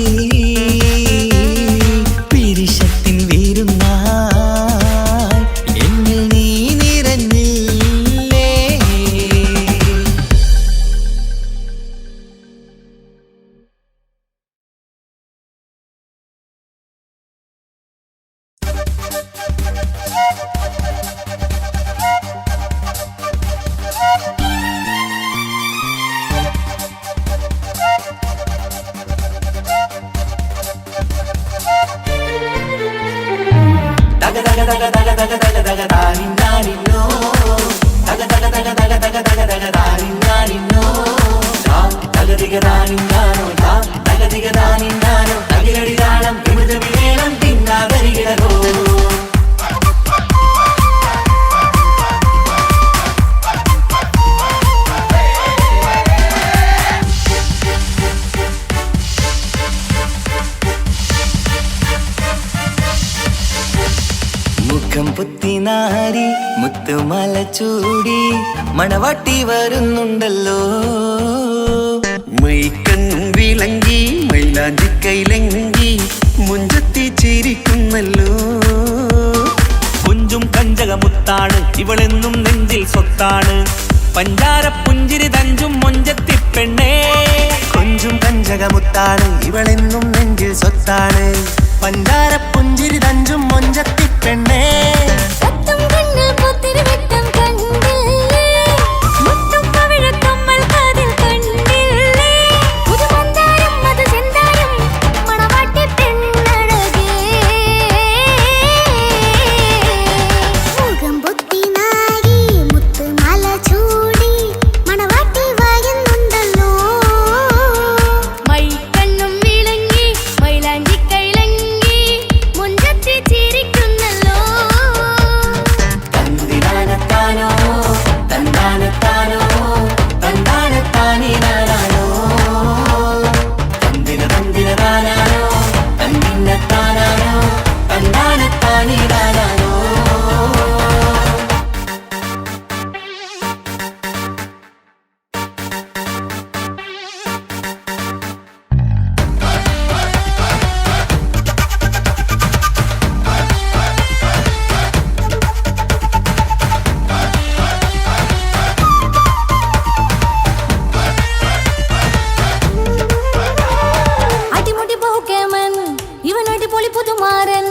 പിരിശത്തിൻ വിരുന്നായി എന്നിൽ നീ നിറഞ്ഞില്ലേ. മുഖം പുത്തിനാരി മുത്തുമല ചൂടി മണവാട്ടി വരുന്നുണ്ടല്ലോ. മൈക്കണ്ണും വിളങ്ങി മൈലാഞ്ചി കൈലങ്ങി മുഞ്ചത്തി ചിരിക്കുന്നല്ലോ. കുഞ്ചും കഞ്ചകമുത്താണ് ഇവളെന്നും നെഞ്ചിൽ സ്വത്താണ്, പഞ്ചാര പുഞ്ചിരി തഞ്ചും മൊഞ്ചത്തി പെണ്ണേ. കൊഞ്ചും കഞ്ചകമുത്താണ് ഇവളെന്നും നെഞ്ചിൽ സ്വത്താണ്, പഞ്ചാര പുഞ്ചിരി തഞ്ചും മൊഞ്ചത്തി പെണ്ണേ. സത്തും കണ്ണിൽ പുത്തിരി വെട്ടം കണ്ടില്ലേ, മുത്തും പവിഴക്കമ്മൽ കാതിൽ കണ്ടില്ലേ. പുതുമന്ദാരം മധുചന്ദാരം മണവാട്ടി പെണ്ണഴകേ. മുഖം പൊത്തി നാരി മുത്തുമാല ചൂടി മണവാട്ടി വായുന്നുണ്ടല്ലോ. മൈക്കണ്ണും വിളങ്ങി മൈലാഞ്ചി കൈലങ്ങി മുഞ്ചത്തി ചിരിക്കുന്നല്ലോ. തന്തിനാനത്താനോ തന്താനത്താനോ തന്താനത്താനിനാനോ തന്തിന തന്തിനാനോ തന്നിന്നത്താനോ തന്താനത്താനിനാനോ. അടിമുടി പോകേമൻ ഇവൻ അടിപൊളി പുതുമാരൻ,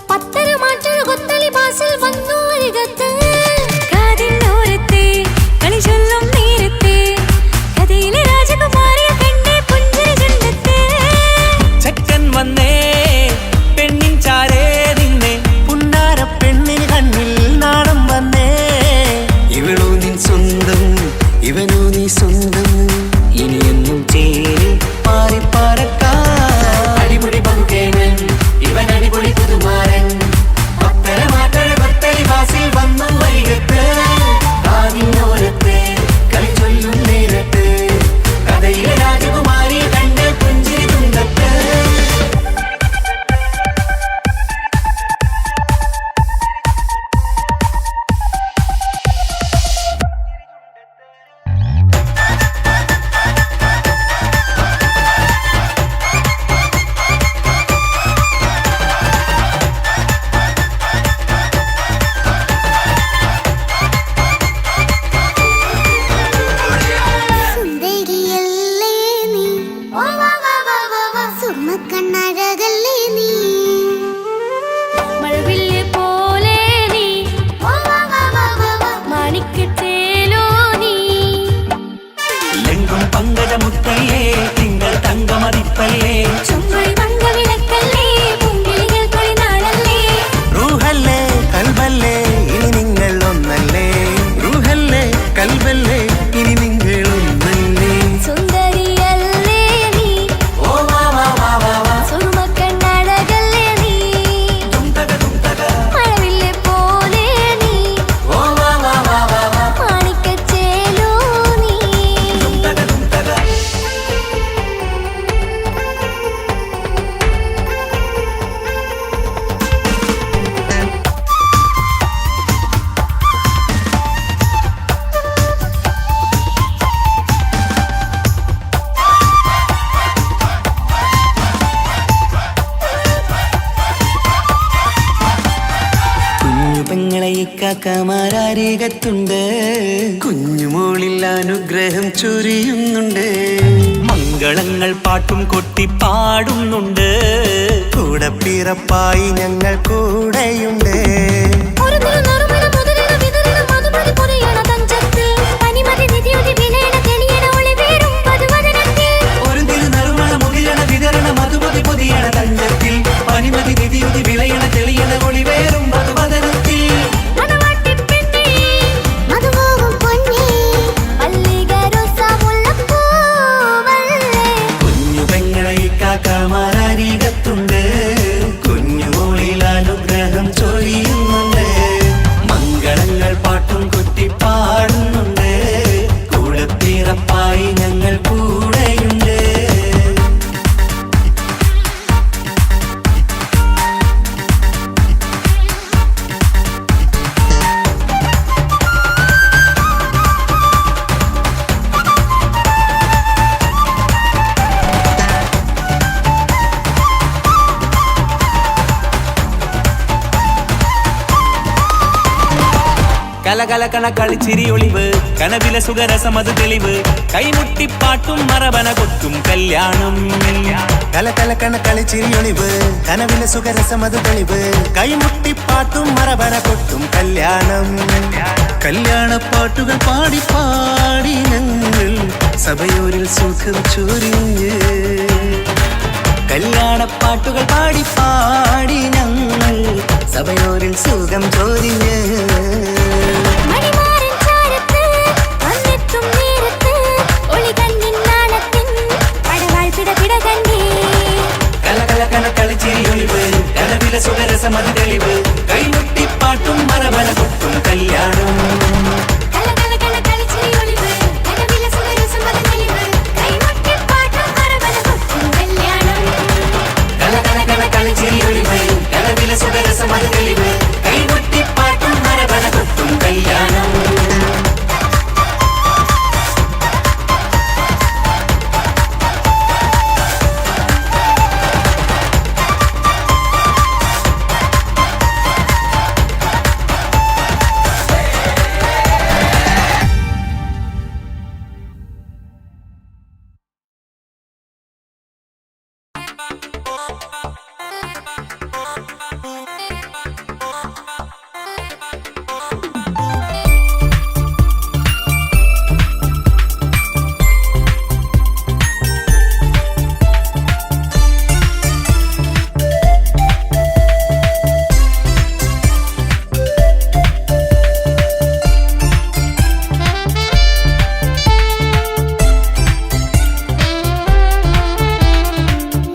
പത്തര മാറ്റൊരു കൊത്തളി ബാസിൽ വന്നു അരികത്ത്. കാതിനോരത്തെ കളി ചൊല്ലും നേരത്തെ കഥയിലെ രാജകുമാരിയെ കണ്ടേ പുഞ്ചിരി ചുണ്ടത്തെ. ചെക്കൻ വന്നേ പെണ്ണിൻ ചാരേ നിന്നെ, പുന്നാര പെണ്ണിന് കണ്ണിൽ നാണം വന്നേ. ഇവളോ നിൻ സ്വന്തം ഇവനോ നീ സ്വന്തം, ഇനിയൊന്നും ചേരി പാറി പറക്കാം. അടിപൊളി ബഹുകേമൻ ഇവൻ അടിപൊളി പങ്കജമുത്തല്ലേ തിങ്കൾ തങ്കമതിപ്പല്ലേ ചുമഴി വങ്ക വിളക്കല്ലേ പൂങ്കിളികൾ തൊഴിനാളല്ലേ റൂഹല്ലേ കൽബല്ലേ ഇനി നിങ്ങൾ ഒന്നല്ലേ റൂഹല്ലേ കൽബല്ലേ ഇനി നിങ്ങൾ ഒന്നല്ലേ സുന്ദരിയല്ലേ നീ ഓ വാ വാ വാ വാ വാ സുറുമക്കണ്ണഴകല്ലേ നീ മഴവില്ലെ പോലെ നീ ഓ വാ വാ വാ വാ വാ മാണിക്കച്ചേലോ നീ കുഞ്ഞു പെങ്ങളെ ഇക്കാക്കമാരാരികത്തുണ്ട് കുഞ്ഞുമോളിൽ അനുഗ്രഹം ചൊരിയുന്നുണ്ട് മംഗളങ്ങൾ പാട്ടും കൊട്ടി പാടുന്നുണ്ട് കൂടെ പിറപ്പായി ഞങ്ങൾ കൂടെയുണ്ട് ഒരു നറുമണ മുതലിന വിതരണ മധുമതി പൊതിയണ തഞ്ചത്തിൽ പനിമതി നിധിയുതി വിലയണ തെളിയണ ഒളിവേറും വധുവദനത്തിൽ ഒരു തിരുനറുമണ മുകിലണ വിതരണ മധുമതി പൊതിയണ തഞ്ചത്തിൽ പനിമതി നിധിയുതി വിളയണ തെളിയണ ഒളിവേറും മധുവദനത്തിൽ മണവാട്ടിപ്പെണ്ണേ മധുപോകും പൊന്നേ മല്ലിക റോസ മുല്ലപ്പൂവല്ലേ കുഞ്ഞു പെങ്ങളെ ഇക്കാക്കമാരാരികത്തുണ്ട് കുഞ്ഞുമോളിൽ അനുഗ്രഹം ചൊരിയുന്നുണ്ട് മംഗളങ്ങൾ പാട്ടും കൊട്ടി പാടുന്നുണ്ട് കൂടെ പിറപ്പായി ഞങ്ങൾ കൂടെയുണ്ട് കലകലകണ കളിച്ചിരി ഒളിവ് കനവില സുഖരസമത് തെളിവ് കൈമുട്ടിപ്പാട്ടും മറവന കൊട്ടും കല്യാണം കലകലക്കണ കളിച്ചിരിയൊളിവ് കനവിലെ സുഖരസമത് തെളിവ് കൈമുട്ടിപ്പാട്ടും മറവന കൊട്ടും കല്യാണം കല്യാണപ്പാട്ടുകൾ പാടി പാടി ഞങ്ങൾ സഭയോരിൽ സുഖം ചൊരിഞ്ഞ് കല്യാണപ്പാട്ടുകൾ പാടി പാടി ഞങ്ങൾ സഭയോരിൽ സുഖം ചോദിഞ്ഞ് മണിമാരൻ ചാരത്ത് വന്നെത്തും നേരത്ത് ഒളികണ്ണിൻ നാളത്തിൻ പടവാൾ പിടപിട കണ്ടേ കലകലകണ കളിച്ചിരി ഒളിവ് കനവില സുഖരസമത് തെളിവ് കൈമുട്ടിപ്പാട്ടും മറവന കൊട്ടും കല്യാണം കലകലകണ കളിച്ചിരി ഒളിവ് കനവിലെ സുഖരസമത് തെളിവ് കൈമുട്ടിപ്പാട്ടും മറവന കൊട്ടും കല്യാണം കലകലകണ കളിച്ചിരി ഒളിവ് കനവില സുഖരസമത് തെളിവ് കൈമുട്ടിപ്പാട്ടും മറവന കൊട്ടും കല്യാണം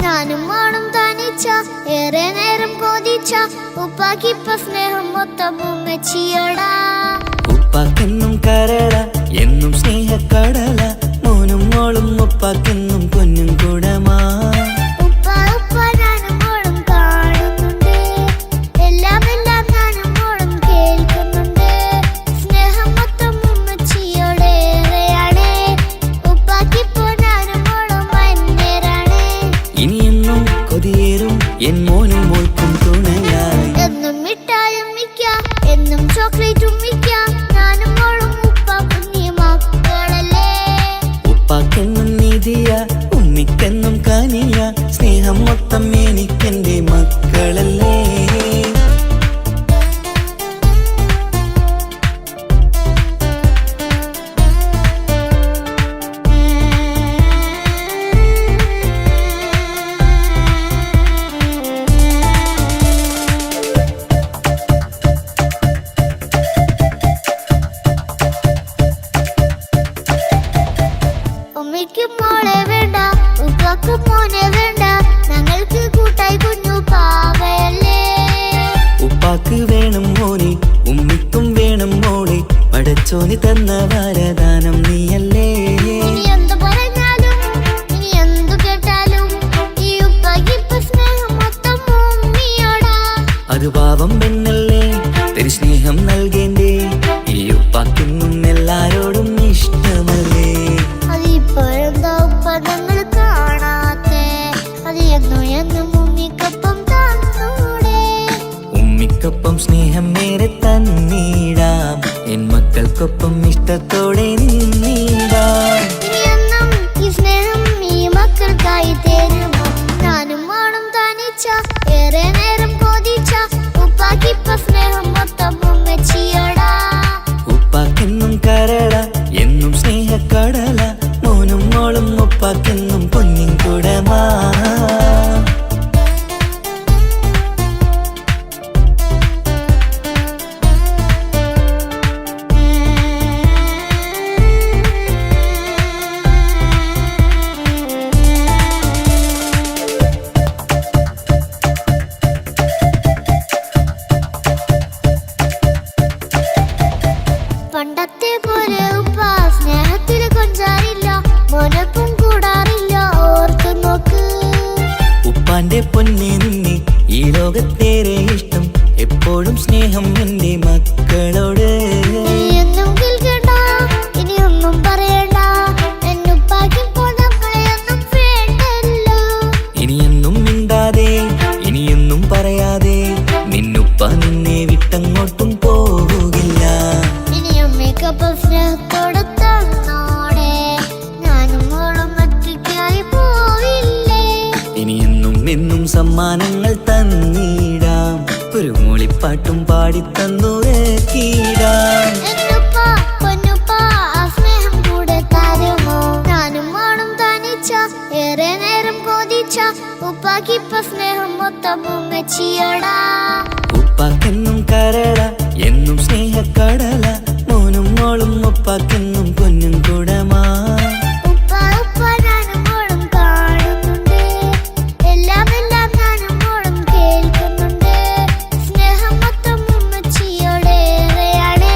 ഞാനും മോളും തനിച്ച ഏറെ നേരം കൊതിച്ച ഉപ്പാക്കിപ്പ സ്നേഹം മൊത്തം ഉമ്മച്ചിയോടാ ഉപ്പാക്കെന്നും കരള എന്നും സ്നേഹക്കടല മോനും മോളും ഉപ്പാക്കെന്നും പൊന്നും കുടമാ ഉപ്പ ഉപ്പ ഞാനും മോളും കാണുന്നുണ്ട് എല്ലാം എല്ലാം ഞാനും മോളും കേൾക്കുന്നുണ്ട് സ്നേഹം മൊത്തം ഉമ്മച്ചിയോടേറെയാണ് ഉപ്പാക്കിപ്പോ ഞാനും മോളും അന്യരാണ് ഇനിയെന്നും കൊതിയേറും എൻ മോനും മോൾക്കും തുണയായി എന്നും മിഠായും മിക്കാം എന്നും ചോക്ലേറ്റും മിക്കാം ഞാനും മോളും ഉപ്പ കുഞ്ഞി മക്കളല്ലേ ഉപ്പാക്കെന്നും നിധിയ ഉമ്മിക്കെന്നും കനിയ സ്നേഹം മൊത്തം എനിക്കെന്റെ മക്കളല്ലേ മോളെ വേണ്ട, ഉപ്പാക്ക് മോനെ വേണ്ട, ഞങ്ങൾക്ക് കൂട്ടായി കുഞ്ഞു പാവയല്ലേ. ഉപ്പാക്ക് വേണം മോനെ, ഉമ്മിക്കും വേണം മോളെ, പടച്ചോന് തന്ന വരദാനം നീയല്ലേ. ഇനി എന്ത് പറഞ്ഞാലും ഇനി എന്തു കേട്ടാലും ഈ ഉപ്പാക്ക് ഇപ്പൊ സ്നേഹം മൊത്തം ഉമ്മിയോടാ. അത് പാവം പെണ്ണല്ലേ, തരി സ്നേഹം നൽകേണ്ടേ, ഈ ഉപ്പാക്കിന്നും എല്ലാരോടും ഇഷ്ടമല്ലേ. അതിപ്പോഴെന്താ ഉപ്പ ഞങ്ങൾ കാണാത്തെ, അത് എന്നും എന്നും ഉമ്മിക്കൊപ്പം തന്നൂടെ. ഉമ്മിക്കൊപ്പം സ്നേഹം നേരെ തന്നീടാം, എൻ മക്കൾക്കൊപ്പം ഇഷ്ടത്തോടെ നിന്നീടാം. ഇനിയെന്നും ഈ സ്നേഹം ഈ മക്കൾക്കായി തരുമോ? ഞാനും മോളും തനിച്ച ഏറെ നേരം കൊതിച്ച ഉപ്പാക്കിപ്പ സ്നേഹം മൊത്തം ഉമ്മച്ചിയോടാ. ഉപ്പാക്കെന്നും കരള എന്നും സ്നേഹക്കടല, മോനും മോളും ഉപ്പാക്കെന്നും പൊന്നിൻ കുടമാ. പണ്ടത്തെ പോലെ ഉപ്പ സ്നേഹത്തിൽ കൊഞ്ചാറില്ല, മോനൊപ്പം കൂടാറില്ല, ഓർത്തു നോക്ക്. ഉപ്പാന്റെ പൊന്നെ നിന്നെ ഈ ലോകത്തേറെ ഇഷ്ടം, എപ്പോഴും സ്നേഹം എന്റെ മക്കളോട്. ഇനിയൊന്നും കേൾക്കണ്ട, ഇനിയൊന്നും പറയണ്ട, എന്നുപ്പാക്കിപ്പോൾ നമ്മളെയൊന്നും വേണ്ടല്ലോ. ഇനിയൊന്നും മിണ്ടാതെ ഇനിയൊന്നും പറയാതെ, നിന്നുപ്പ നിന്നെ വിട്ടങ്ങോട്ടും പോവുകില്ല. ഇനിയും മേക്കപ്പ് സ്നേഹത്തോടെ തന്നോടെ, ഞാനും മോളും ഒറ്റയ്ക്കായി പോവില്ലേ. ഇനിയെന്നും എന്നും സമ്മാനങ്ങൾ തന്നീടാം, ഒരു മൂളിപ്പാട്ടും പാടിത്തന്നുറക്കിടാം. എന്നുപ്പ പൊന്നുപ്പ ആ സ്നേഹം കൂടെ തരുമോ? ഞാനും മോളും തനിച്ച ഏറെ നേരം കൊതിച്ച ഉപ്പാക്കിപ്പ സ്നേഹം മൊത്തം ഉമ്മച്ചിയോടാ. ഉപ്പാക്കെന്നും കരള എന്നും സ്നേഹക്കടല, മോനും മോളും ഉപ്പാക്കെന്നും പൊന്നും കുടമാ. ഉപ്പ ഉപ്പ ഞാനും മോളും കാണുന്നുണ്ട്, എല്ലാം എല്ലാം ഞാനും മോളും കേൾക്കുന്നുണ്ട്. സ്നേഹം മൊത്തം ഉമ്മച്ചിയോടേറെയാണ്,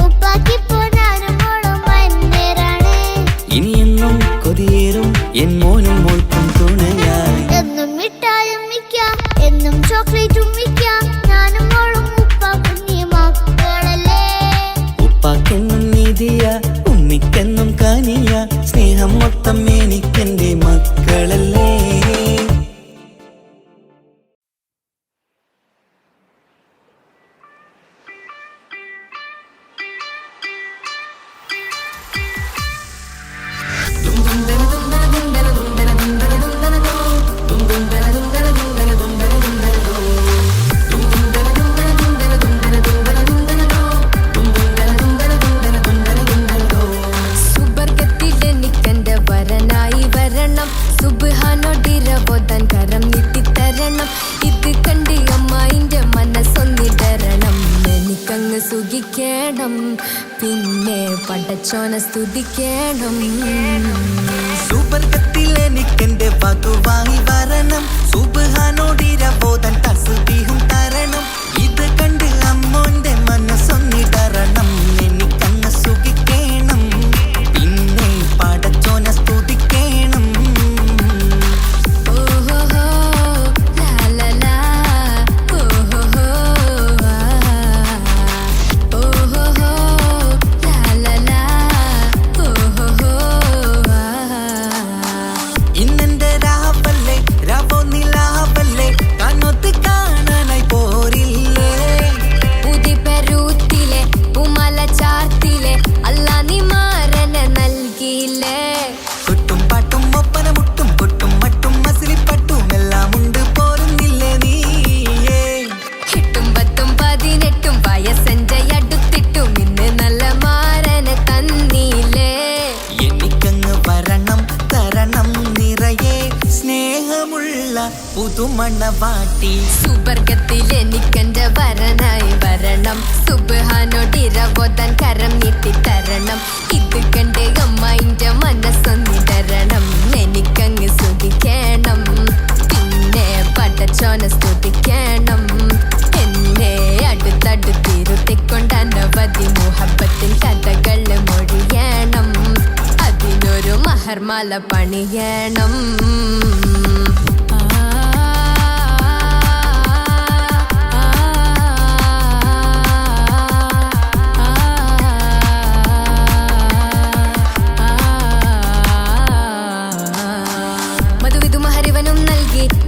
ഉപ്പാക്കിപ്പോ ഞാനും മോളും വന്നേരാണ്. ഇനിയെന്നും കൊതിയേറും എൻ മോനും മോൾക്കും തുണയായി. എന്നും മിഠായും മിക്കാം, എന്നും ചോക്ലേറ്റും മിക്കാം, ഞാനും മോളും ഉപ്പ കുഞ്ഞി മക്കളല്ലേ. ഉപ്പാക്കെന്നും നിധിയ, ഉമ്മിക്കെന്നും കനിയ, സ്നേഹം മൊത്തം എനിക്കെന്റെ മക്കളല്ലേ. സുബർഗത്തിലെനിക്കെന്റെ വരനായി വരണം, സുബ്ഹാനോടിരവോദൻ കരം നീട്ടിത്തരണം. ഇത് കണ്ട് അമ്മായിന്റെ മനസ്സൊന്നിടരണം, എനിക്കങ്ങ് സുഖിക്കണം, പിന്നെ പടച്ചോനെ സ്തുതിക്കണം. സുബർഗത്തിലെനിക്കെന്റെ വധുവായി വരണം, സുബ്ഹാനോടിരവോദൻ തസ്ബീഹും തരണം. ഇത് കണ്ട് അമ്മോന്റെ മനസ്സൊന്നിടരണം, എനിക്കങ്ങ് സുഖിക്കണം, പിന്നെ പടച്ചോനെ സ്തുതിക്കണം. ഓഹോഹോ ലാ ലാ ലാ, ഓഹോഹോ ആ, ഓഹോഹോ ലാ ലാ ലാ, ഓഹോഹോ ആ. പുതുമണവാട്ടി. സുബർഗത്തിൽ എനിക്കെന്റെ വരനായി വരണം, സുബ്ഹാനോടിരവോദാൻ കരം നീട്ടിത്തരണം. ഇത് കണ്ട് അമ്മയിന്റെ മനസ്സൊന്നിടരണം, എനിക്കങ്ങ് സ്തുതിക്കണം, പിന്നെ പടച്ചോനെ സ്തുതിക്കണം. എന്നെ അടുത്തടുത്തിരുത്തിക്കൊണ്ട് അനവധി മുഹബത്തിൻ കഥകൾ മൊഴിയണം, അതിനൊരു മഹർമാല പണിയണം.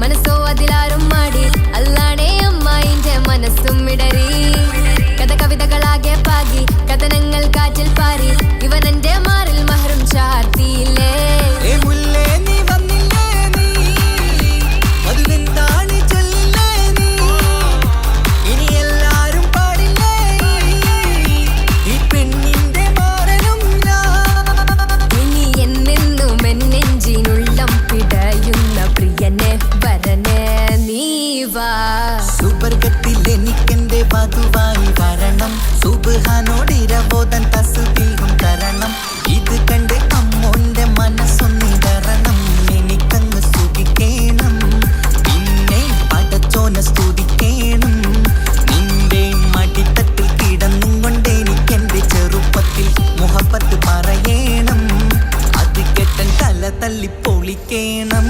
മനസ്സോ അതിലാരും മാടി, അല്ലാണേ അമ്മായിന്റെ മനസ്സും ഇടറി. കഥ കവിതകളാകെ പാകി, കഥനങ്ങൾ കാറ്റിൽ പാറി, ഇവനെന്റെ മാറിൽ മഹറും ചാർത്തിയില്ലേ. ഇനി എന്നെന്നും എന്നെഞ്ചിനുള്ളം പിടയുന്ന പ്രിയനെ വരനെ നീവാ. സുബർഗത്തിൽ എനിക്കെന്റെ വധുവായി വരണം, സുബ്ഹാനോടിരവോദാൻ തസ്ബീഹും തരണം. ഇത് കണ്ട് അമ്മോന്റെ മനസ്സൊന്നിടരണം, എനിക്കങ്ങ് സ്തുതിക്കണം, പിന്നെ പടച്ചോനെ സ്തുതിക്കണം. നിന്റെ മടിത്തട്ടിൽ കിടന്നും കൊണ്ട് എനിക്കെന്റെ ചെറുപ്പത്തിൽ മുഹബത്ത് പറയണം, അത് കെട്ടൻ തല തല്ലി പൊളിക്കണം.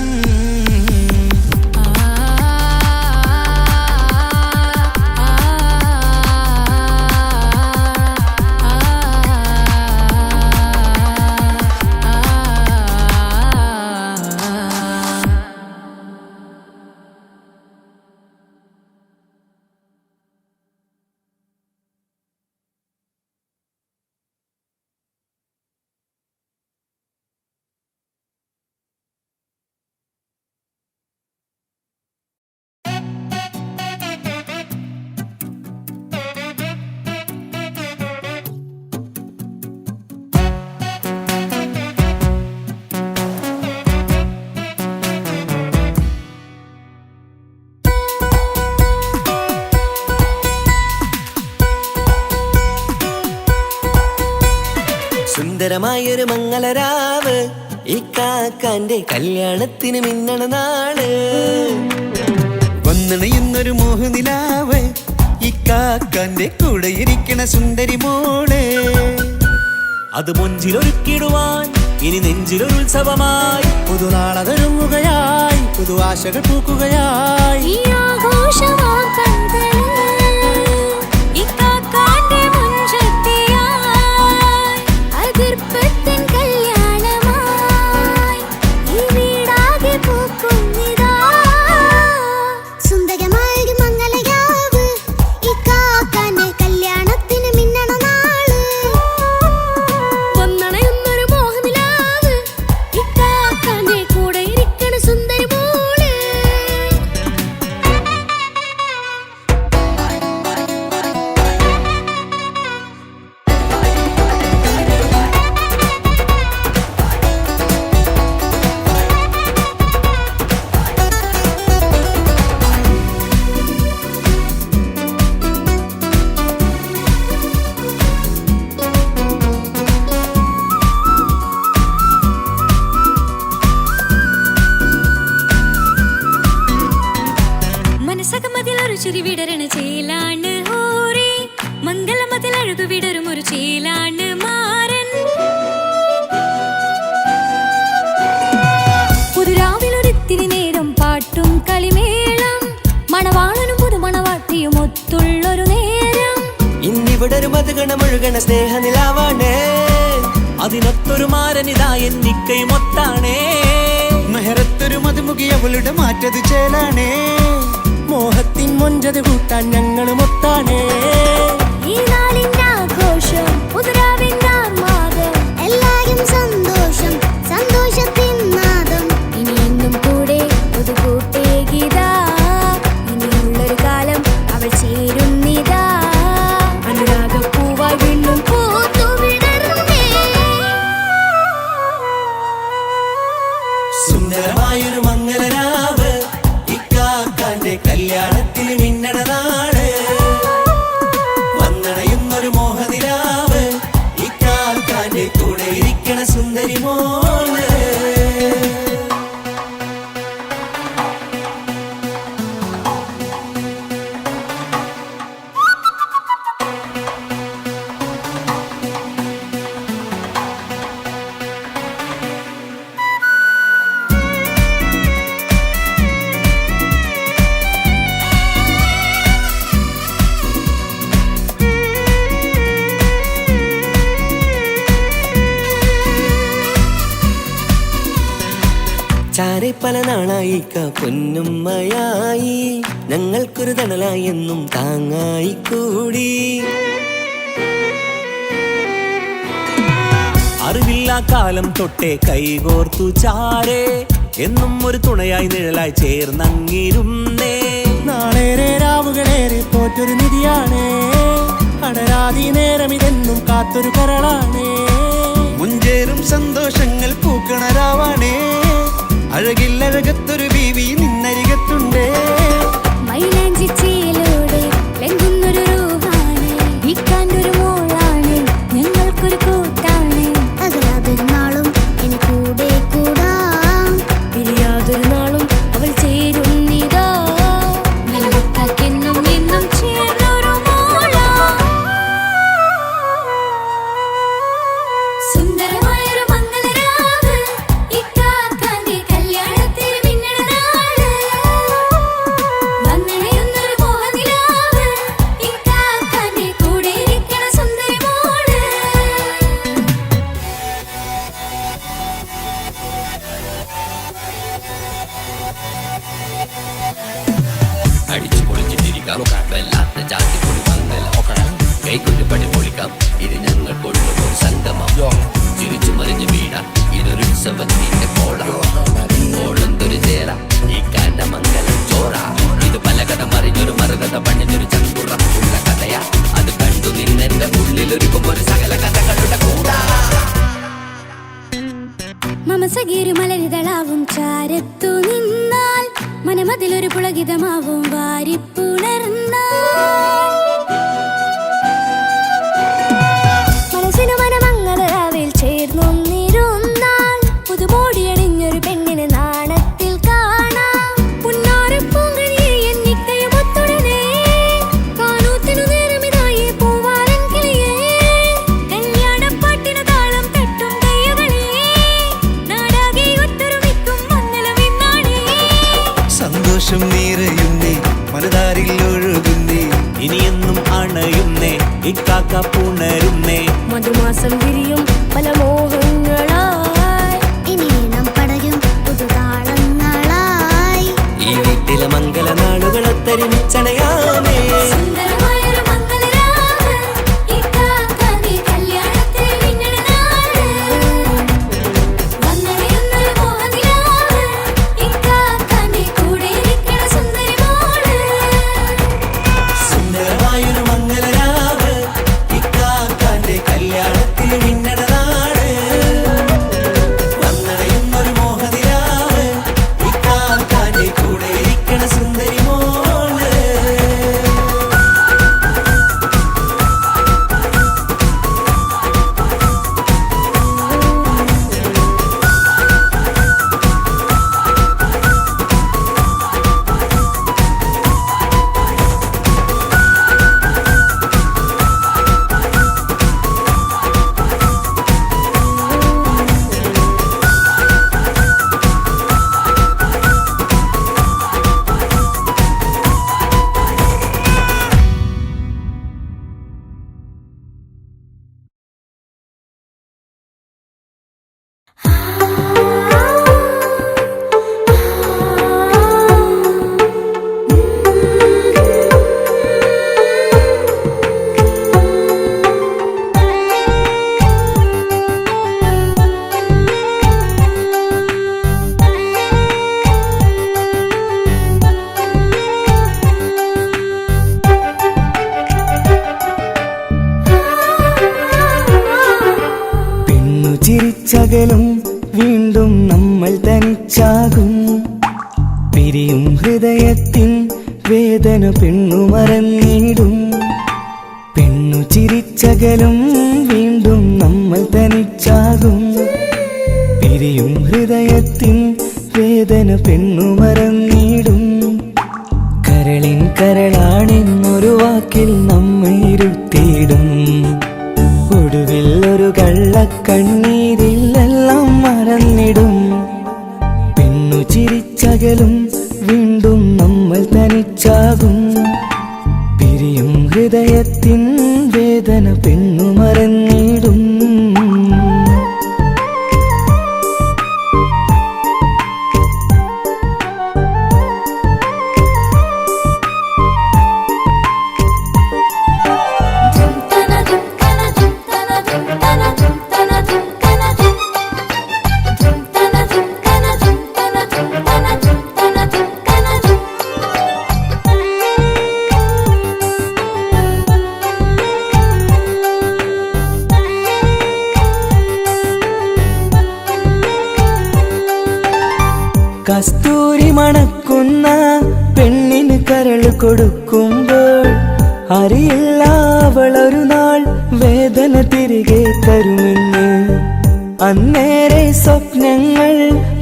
സുന്ദരമായൊരു മംഗളരാവ്, ഈ കാക്കാന്റെ കല്യാണത്തിന് മിന്നണ നാള്. വന്നണയുന്നൊരു മോഹനിലാവ്, ഈ കാക്കാന്റെ കൂടെ ഇരിക്കണ സുന്ദരി മോള്. അത് മൊഞ്ചിലൊരുക്കിടുവാൻ ഇനി നെഞ്ചിലൊരു ഉത്സവമായി, പുതുനാളതൊരുങ്ങുകയായി, പുതു ആശകൾ പൂക്കുകയായി. ഈ ആഘോഷമാക്കണ്ടേ ഇക്കാക്കാന്റെ മുൻചെത്തിയായി, അതിർപ്പത്തിൻ കല്യാണമായി ഈ വീടാകെ പൂക്കുന്നിതാ. സുന്ദരമായൊരു മംഗളരാവ്, ഈ കാക്കാന്റെ കല്യാണത്തിന് മിന്നണ നാള്. വന്നണയുന്നൊരു മോഹനിലാവ്, ഇക്കാക്കാന്റെ കൂടെ ഇരിക്കണ സുന്ദരി മോള്. മനസ്സകമതിലൊരു ചിരി വിടരണ ചേലാണ് ഹോറി, മംഗളമതിൽ അഴകു വിടരും ഒരു ചേലാണ് മാരൻ. പുതുരാവിലൊരിത്തിരി നേരം പാട്ടും കളിമേളം, മണവാളനും പുതുമണവാട്ടിയും ഒത്തുള്ളൊരു നേരം. ഇന്നിവിടെ ഒരു മധുഗണമൊഴുകണ സ്നേഹനിലാവാണേ, അതിനൊത്തൊരു മാരനിതാ എന്നിക്കൈ മൊത്താണേ. മെഹറത്തൊരു മധുമുഖി അവളുടെ മാറ്റത് ചേലാണേ, മോഹത്തിൻ മൊഞ്ചത് കൂട്ടാൻ ഞങ്ങളും ഒത്താണേ. ഈ നാളിന്റെ ആഘോഷം, പുതുരാവിന്റെ ആർമാദം, എല്ലാരും സന്തോഷം, സന്തോഷത്തിൻ നാദം. ഇനി എന്നും കൂടെ പുതുകൂട്ടേ ഗീതാ, ഇനിയുള്ളൊരു കാലം അവൾ ചേരുന്നിതാ. അനുരാഗപ്പൂവായി വീണ്ടും പൂത്തു വിടരുന്നേ. സുന്ദരമായൊരു മംഗളരാവ്, കല്യാണത്തിന് മിന്നണ നാള് വന്നണയുന്നൊരു മോഹനിലാവ് ഇക്കാക്കാന്റെ കൂടെ ഇരിക്കണ സുന്ദരി മോള് ചാരെ പല നാളായി പൊന്നുമ്മയായി ഞങ്ങൾക്കൊരു തണലായി എന്നും താങ്ങായി കൂടി അറിവില്ലാ കാലം തൊട്ടേ കൈകോർത്തു ചാരേ എന്നും ഒരു തുണയായി നിഴലായി ചേർന്നങ്ങിരുന്നേ നാളേറെ രാവുകളേറെ പോറ്റൊരു നിധിയാണേ അടരാതി നേരം ഇതെന്നും കാത്തൊരു കരളാണേ മുഞ്ചേറും സന്തോഷങ്ങൾ പൂക്കണരാവാണേ അഴകില്ലഴകത്തൊരു ബീവി നിന്നരികത്തുണ്ടേ മൈലാഞ്ചി ചേലോടെ ലംഘുന്നൊരു രൂപാണ് ഇക്കാന്റൊരു മോളാണ് ഞങ്ങൾക്കൊരു കൂട്ടാണ് അകലാതൊരു നാളും ഇനി കൂടെ കൂടാം പിരിയാതൊരു നാളും അവൾ ചേരുന്നിതാ നൽകെന്നും എന്നും ചേർന്നൊരു മോളാ സുന്ദരമായൊരു മംഗളരാവ് ഇക്കാക്കാന്റെ കല്യാണത്തിന് മിന്നണ നാള് വന്നണയുന്നൊരു മോഹനിലാവ് ഇക്കാക്കാന്റെ കൂടെ ഇരിക്കണ സുന്ദരി മോള് അടിച്ചു പൊളിച്ചിട്ടിരിക്കാം വല്ലാത്ത ജാതി പൊളി മംഗലം കൈക്കൊണ്ടു പണി പൊളിക്കാം ഇത് ഞങ്ങൾ കൊണ്ടുപോയി സംഗമം ചിരിച്ചു മറിഞ്ഞു വീടാം ഇതൊരു ഉത്സവത്തിന്റെ കോളന്തൊരു ചേര ഈ കാന്റെ മംഗലം ചോറ ഇത് പല കഥ മറിഞ്ഞൊരു മറുകഥ പണിഞ്ഞൊരു ചങ്കുറപ്പുള്ള കഥയാ അത് കണ്ടു നിന്നെന്റെ ഉള്ളിലൊരുക്കും ഒരു സകല കഥകളുടെ കൂടാ മമസഗീരു മലരിതളാവും ചാരത്തു നിന്നാൽ മനമതിലൊരു പുളകിതമാവും വാരിപ്പുണർന്നാൽ മനസ്സിനു മനമംഗളരാവിൽ ചേർന്നൊന്നിരുന്നാൽ പുതുമോടിയണിഞ്ഞൊരു പെണ്ണിന് നാണത്തിൽ കാണാം പുന്നാരപ്പൂങ്കണിയെ എന്നിക്കയുമൊത്തുടനെ കാനൂത്തിനു നേരമിതായി പൂവാലൻ കിളിയേ കല്യാണപ്പാട്ടിനു താളം തട്ടും കയ്യുകളെ നാടാകെ ഒത്തൊരുമിക്കും മംഗളമെന്നാണേ സന്തോഷം നിറയുന്നേ മനതാരിൽ ഒഴുകുന്നേ ഇനിയെന്നും അണയുന്നേ ഇക്കാക്ക പുണരുന്നേ മധുമാസം വിരിയും പല മോഹങ്ങളായി ഇനി നാം പടയും പുതുതാളങ്ങളായി ഈ വീട്ടിലെ മംഗല നാളുകളൊത്തരിമിച്ചണയാമേ സുന്ദരമായൊരു മംഗളരാവ് ഇക്കാക്കാന്റെ കല്യാണത്തിന് മിന്നണ നാള് വന്നണയുന്നൊരു മോഹനിലാവ് ഇക്കാക്കാന്റെ കൂടെ ഇരിക്കണ സുന്ദരി മോള് സുന്ദരമായൊരു മംഗലരാവ് ഇക്കാക്കാന്റെ കല്യാണത്തിന് മിന്നണ നാള് വന്നണയുന്നൊരു മോഹനിലാവ് ഇക്കാക്കാന്റെ കൂടെ ഇരിക്കണ സുന്ദരി മോള് ചിരിച്ചകലും വീണ്ടും നമ്മൾ തനിച്ചാകും പിരിയും ഹൃദയത്തിൻ വേദന പെണ്ണു മറന്നിടും. പെണ്ണു ചിരിച്ചകലും വീണ്ടും നമ്മൾ തനിച്ചാകും. പിരിയും ഹൃദയത്തിൻ വേദന പെണ്ണു മറന്നിടും. കരളിൻ കരളാണെന്നൊരു വാക്കിൽ നമ്മെ ഇരുത്തിയിടും. ഒടുവിൽ ഒരു കള്ളക്കണ്ണീരിലെല്ലാം മറന്നിടും. പെണ്ണു ചിരിച്ചകലും വീണ്ടും നമ്മൾ തനിച്ചാകും. പിരിയും ഹൃദയത്തിൻ വേദന പെണ്ണു മറന്നിടും. കസ്തൂരി മണക്കുന്ന പെണ്ണിന് കരൾ കൊടുക്കുമ്പോൾ അറിയില്ല അവളൊരു നാൾ വേദന തിരികെ തരുമെന്ന്. അന്നേരെ സ്വപ്നങ്ങൾ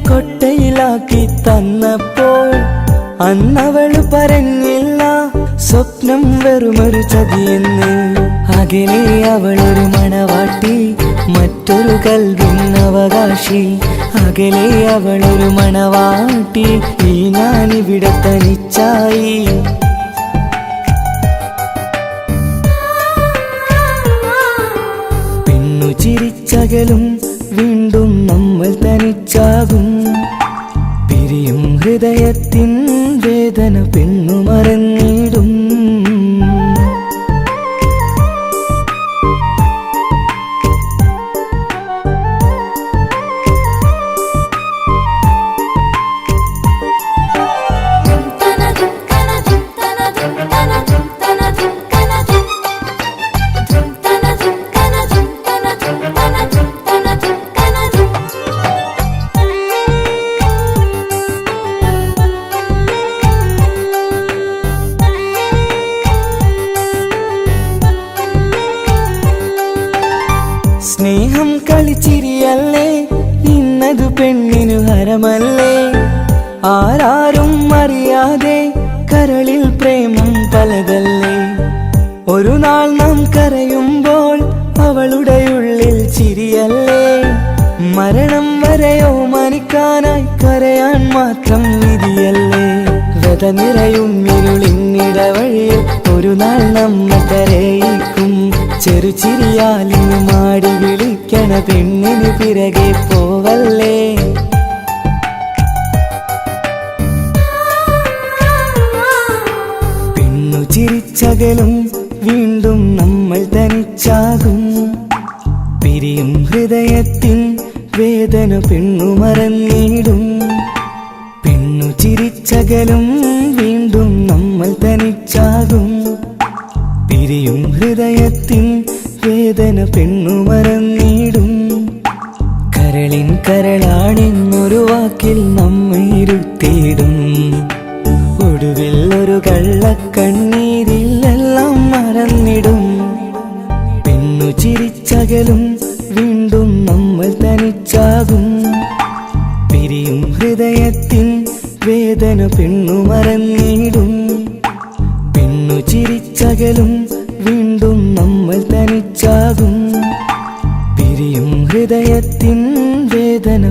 കൊട്ടയിലാക്കി തന്നപ്പോൾ അന്നവള് പറഞ്ഞില്ല സ്വപ്നം വെറുമൊരു ചതിയെന്ന്. അകലെ അവളൊരു മണവാട്ടി, മറ്റൊരു കൽവിൻ അവകാശി. അകലെ അവളൊരു മണവാട്ടി, ഈ ഞാനിവിടെ തനിച്ചായി. പെണ്ണു ചിരിച്ചകലും വീണ്ടും നമ്മൾ തനിച്ചാകും. പിരിയും ഹൃദയത്തിൻ വേദന പെണ്ണു മറന്നിടും. സ്നേഹം കളിച്ചിരിയല്ലേ, ഇന്നതു പെണ്ണിനു ഹരമല്ലേ. ആരാരും അറിയാതെ കരളിൽ പ്രേമം പലതല്ലേ. ഒരു നാൾ നാം കരയുമ്പോൾ അവളുടെ ഉള്ളിൽ ചിരിയല്ലേ. മരണം വരെയോ മനിക്കാനായി കരയാൻ മാത്രം വിധിയല്ലേ. വ്യത നിറയും ഇരുളിന്നിടവഴിയിൽ ഒരു നാൾ നമ്മെ കരയിക്കും. ചെറുചിരിയാലിന് മാടി വിളിക്കണ പെണ്ണിന് പിറകെ പോവല്ലേ. പെണ്ണു ചിരിച്ചകലും വീണ്ടും നമ്മൾ തനിച്ചാകും. പിരിയും ഹൃദയത്തിൻ വേദന പെണ്ണു മറന്നിടും. പെണ്ണു ചിരിച്ചകലും വീണ്ടും നമ്മൾ തനിച്ചാകും. പിരിയും ഹൃദയത്തിൻ വേദന പെണ്ണു മറന്നിടും. കരളിൻ കരളാണെന്നൊരു വാക്കിൽ നമ്മെ ഇരുത്തിയിടും. ഒടുവിൽ ഒരു കള്ളക്കണ്ണീരിലെല്ലാം മറന്നിടും. പെണ്ണു ചിരിച്ചകലും വീണ്ടും നമ്മൾ തനിച്ചാകും. പിരിയും ഹൃദയത്തിൻ വേദന പെണ്ണു മറന്നിടും. പെണ്ണു ചിരിച്ചകലും വീണ്ടും നമ്മൾ തനിച്ചാകും. പിരിയും ഹൃദയത്തിൻ വേദന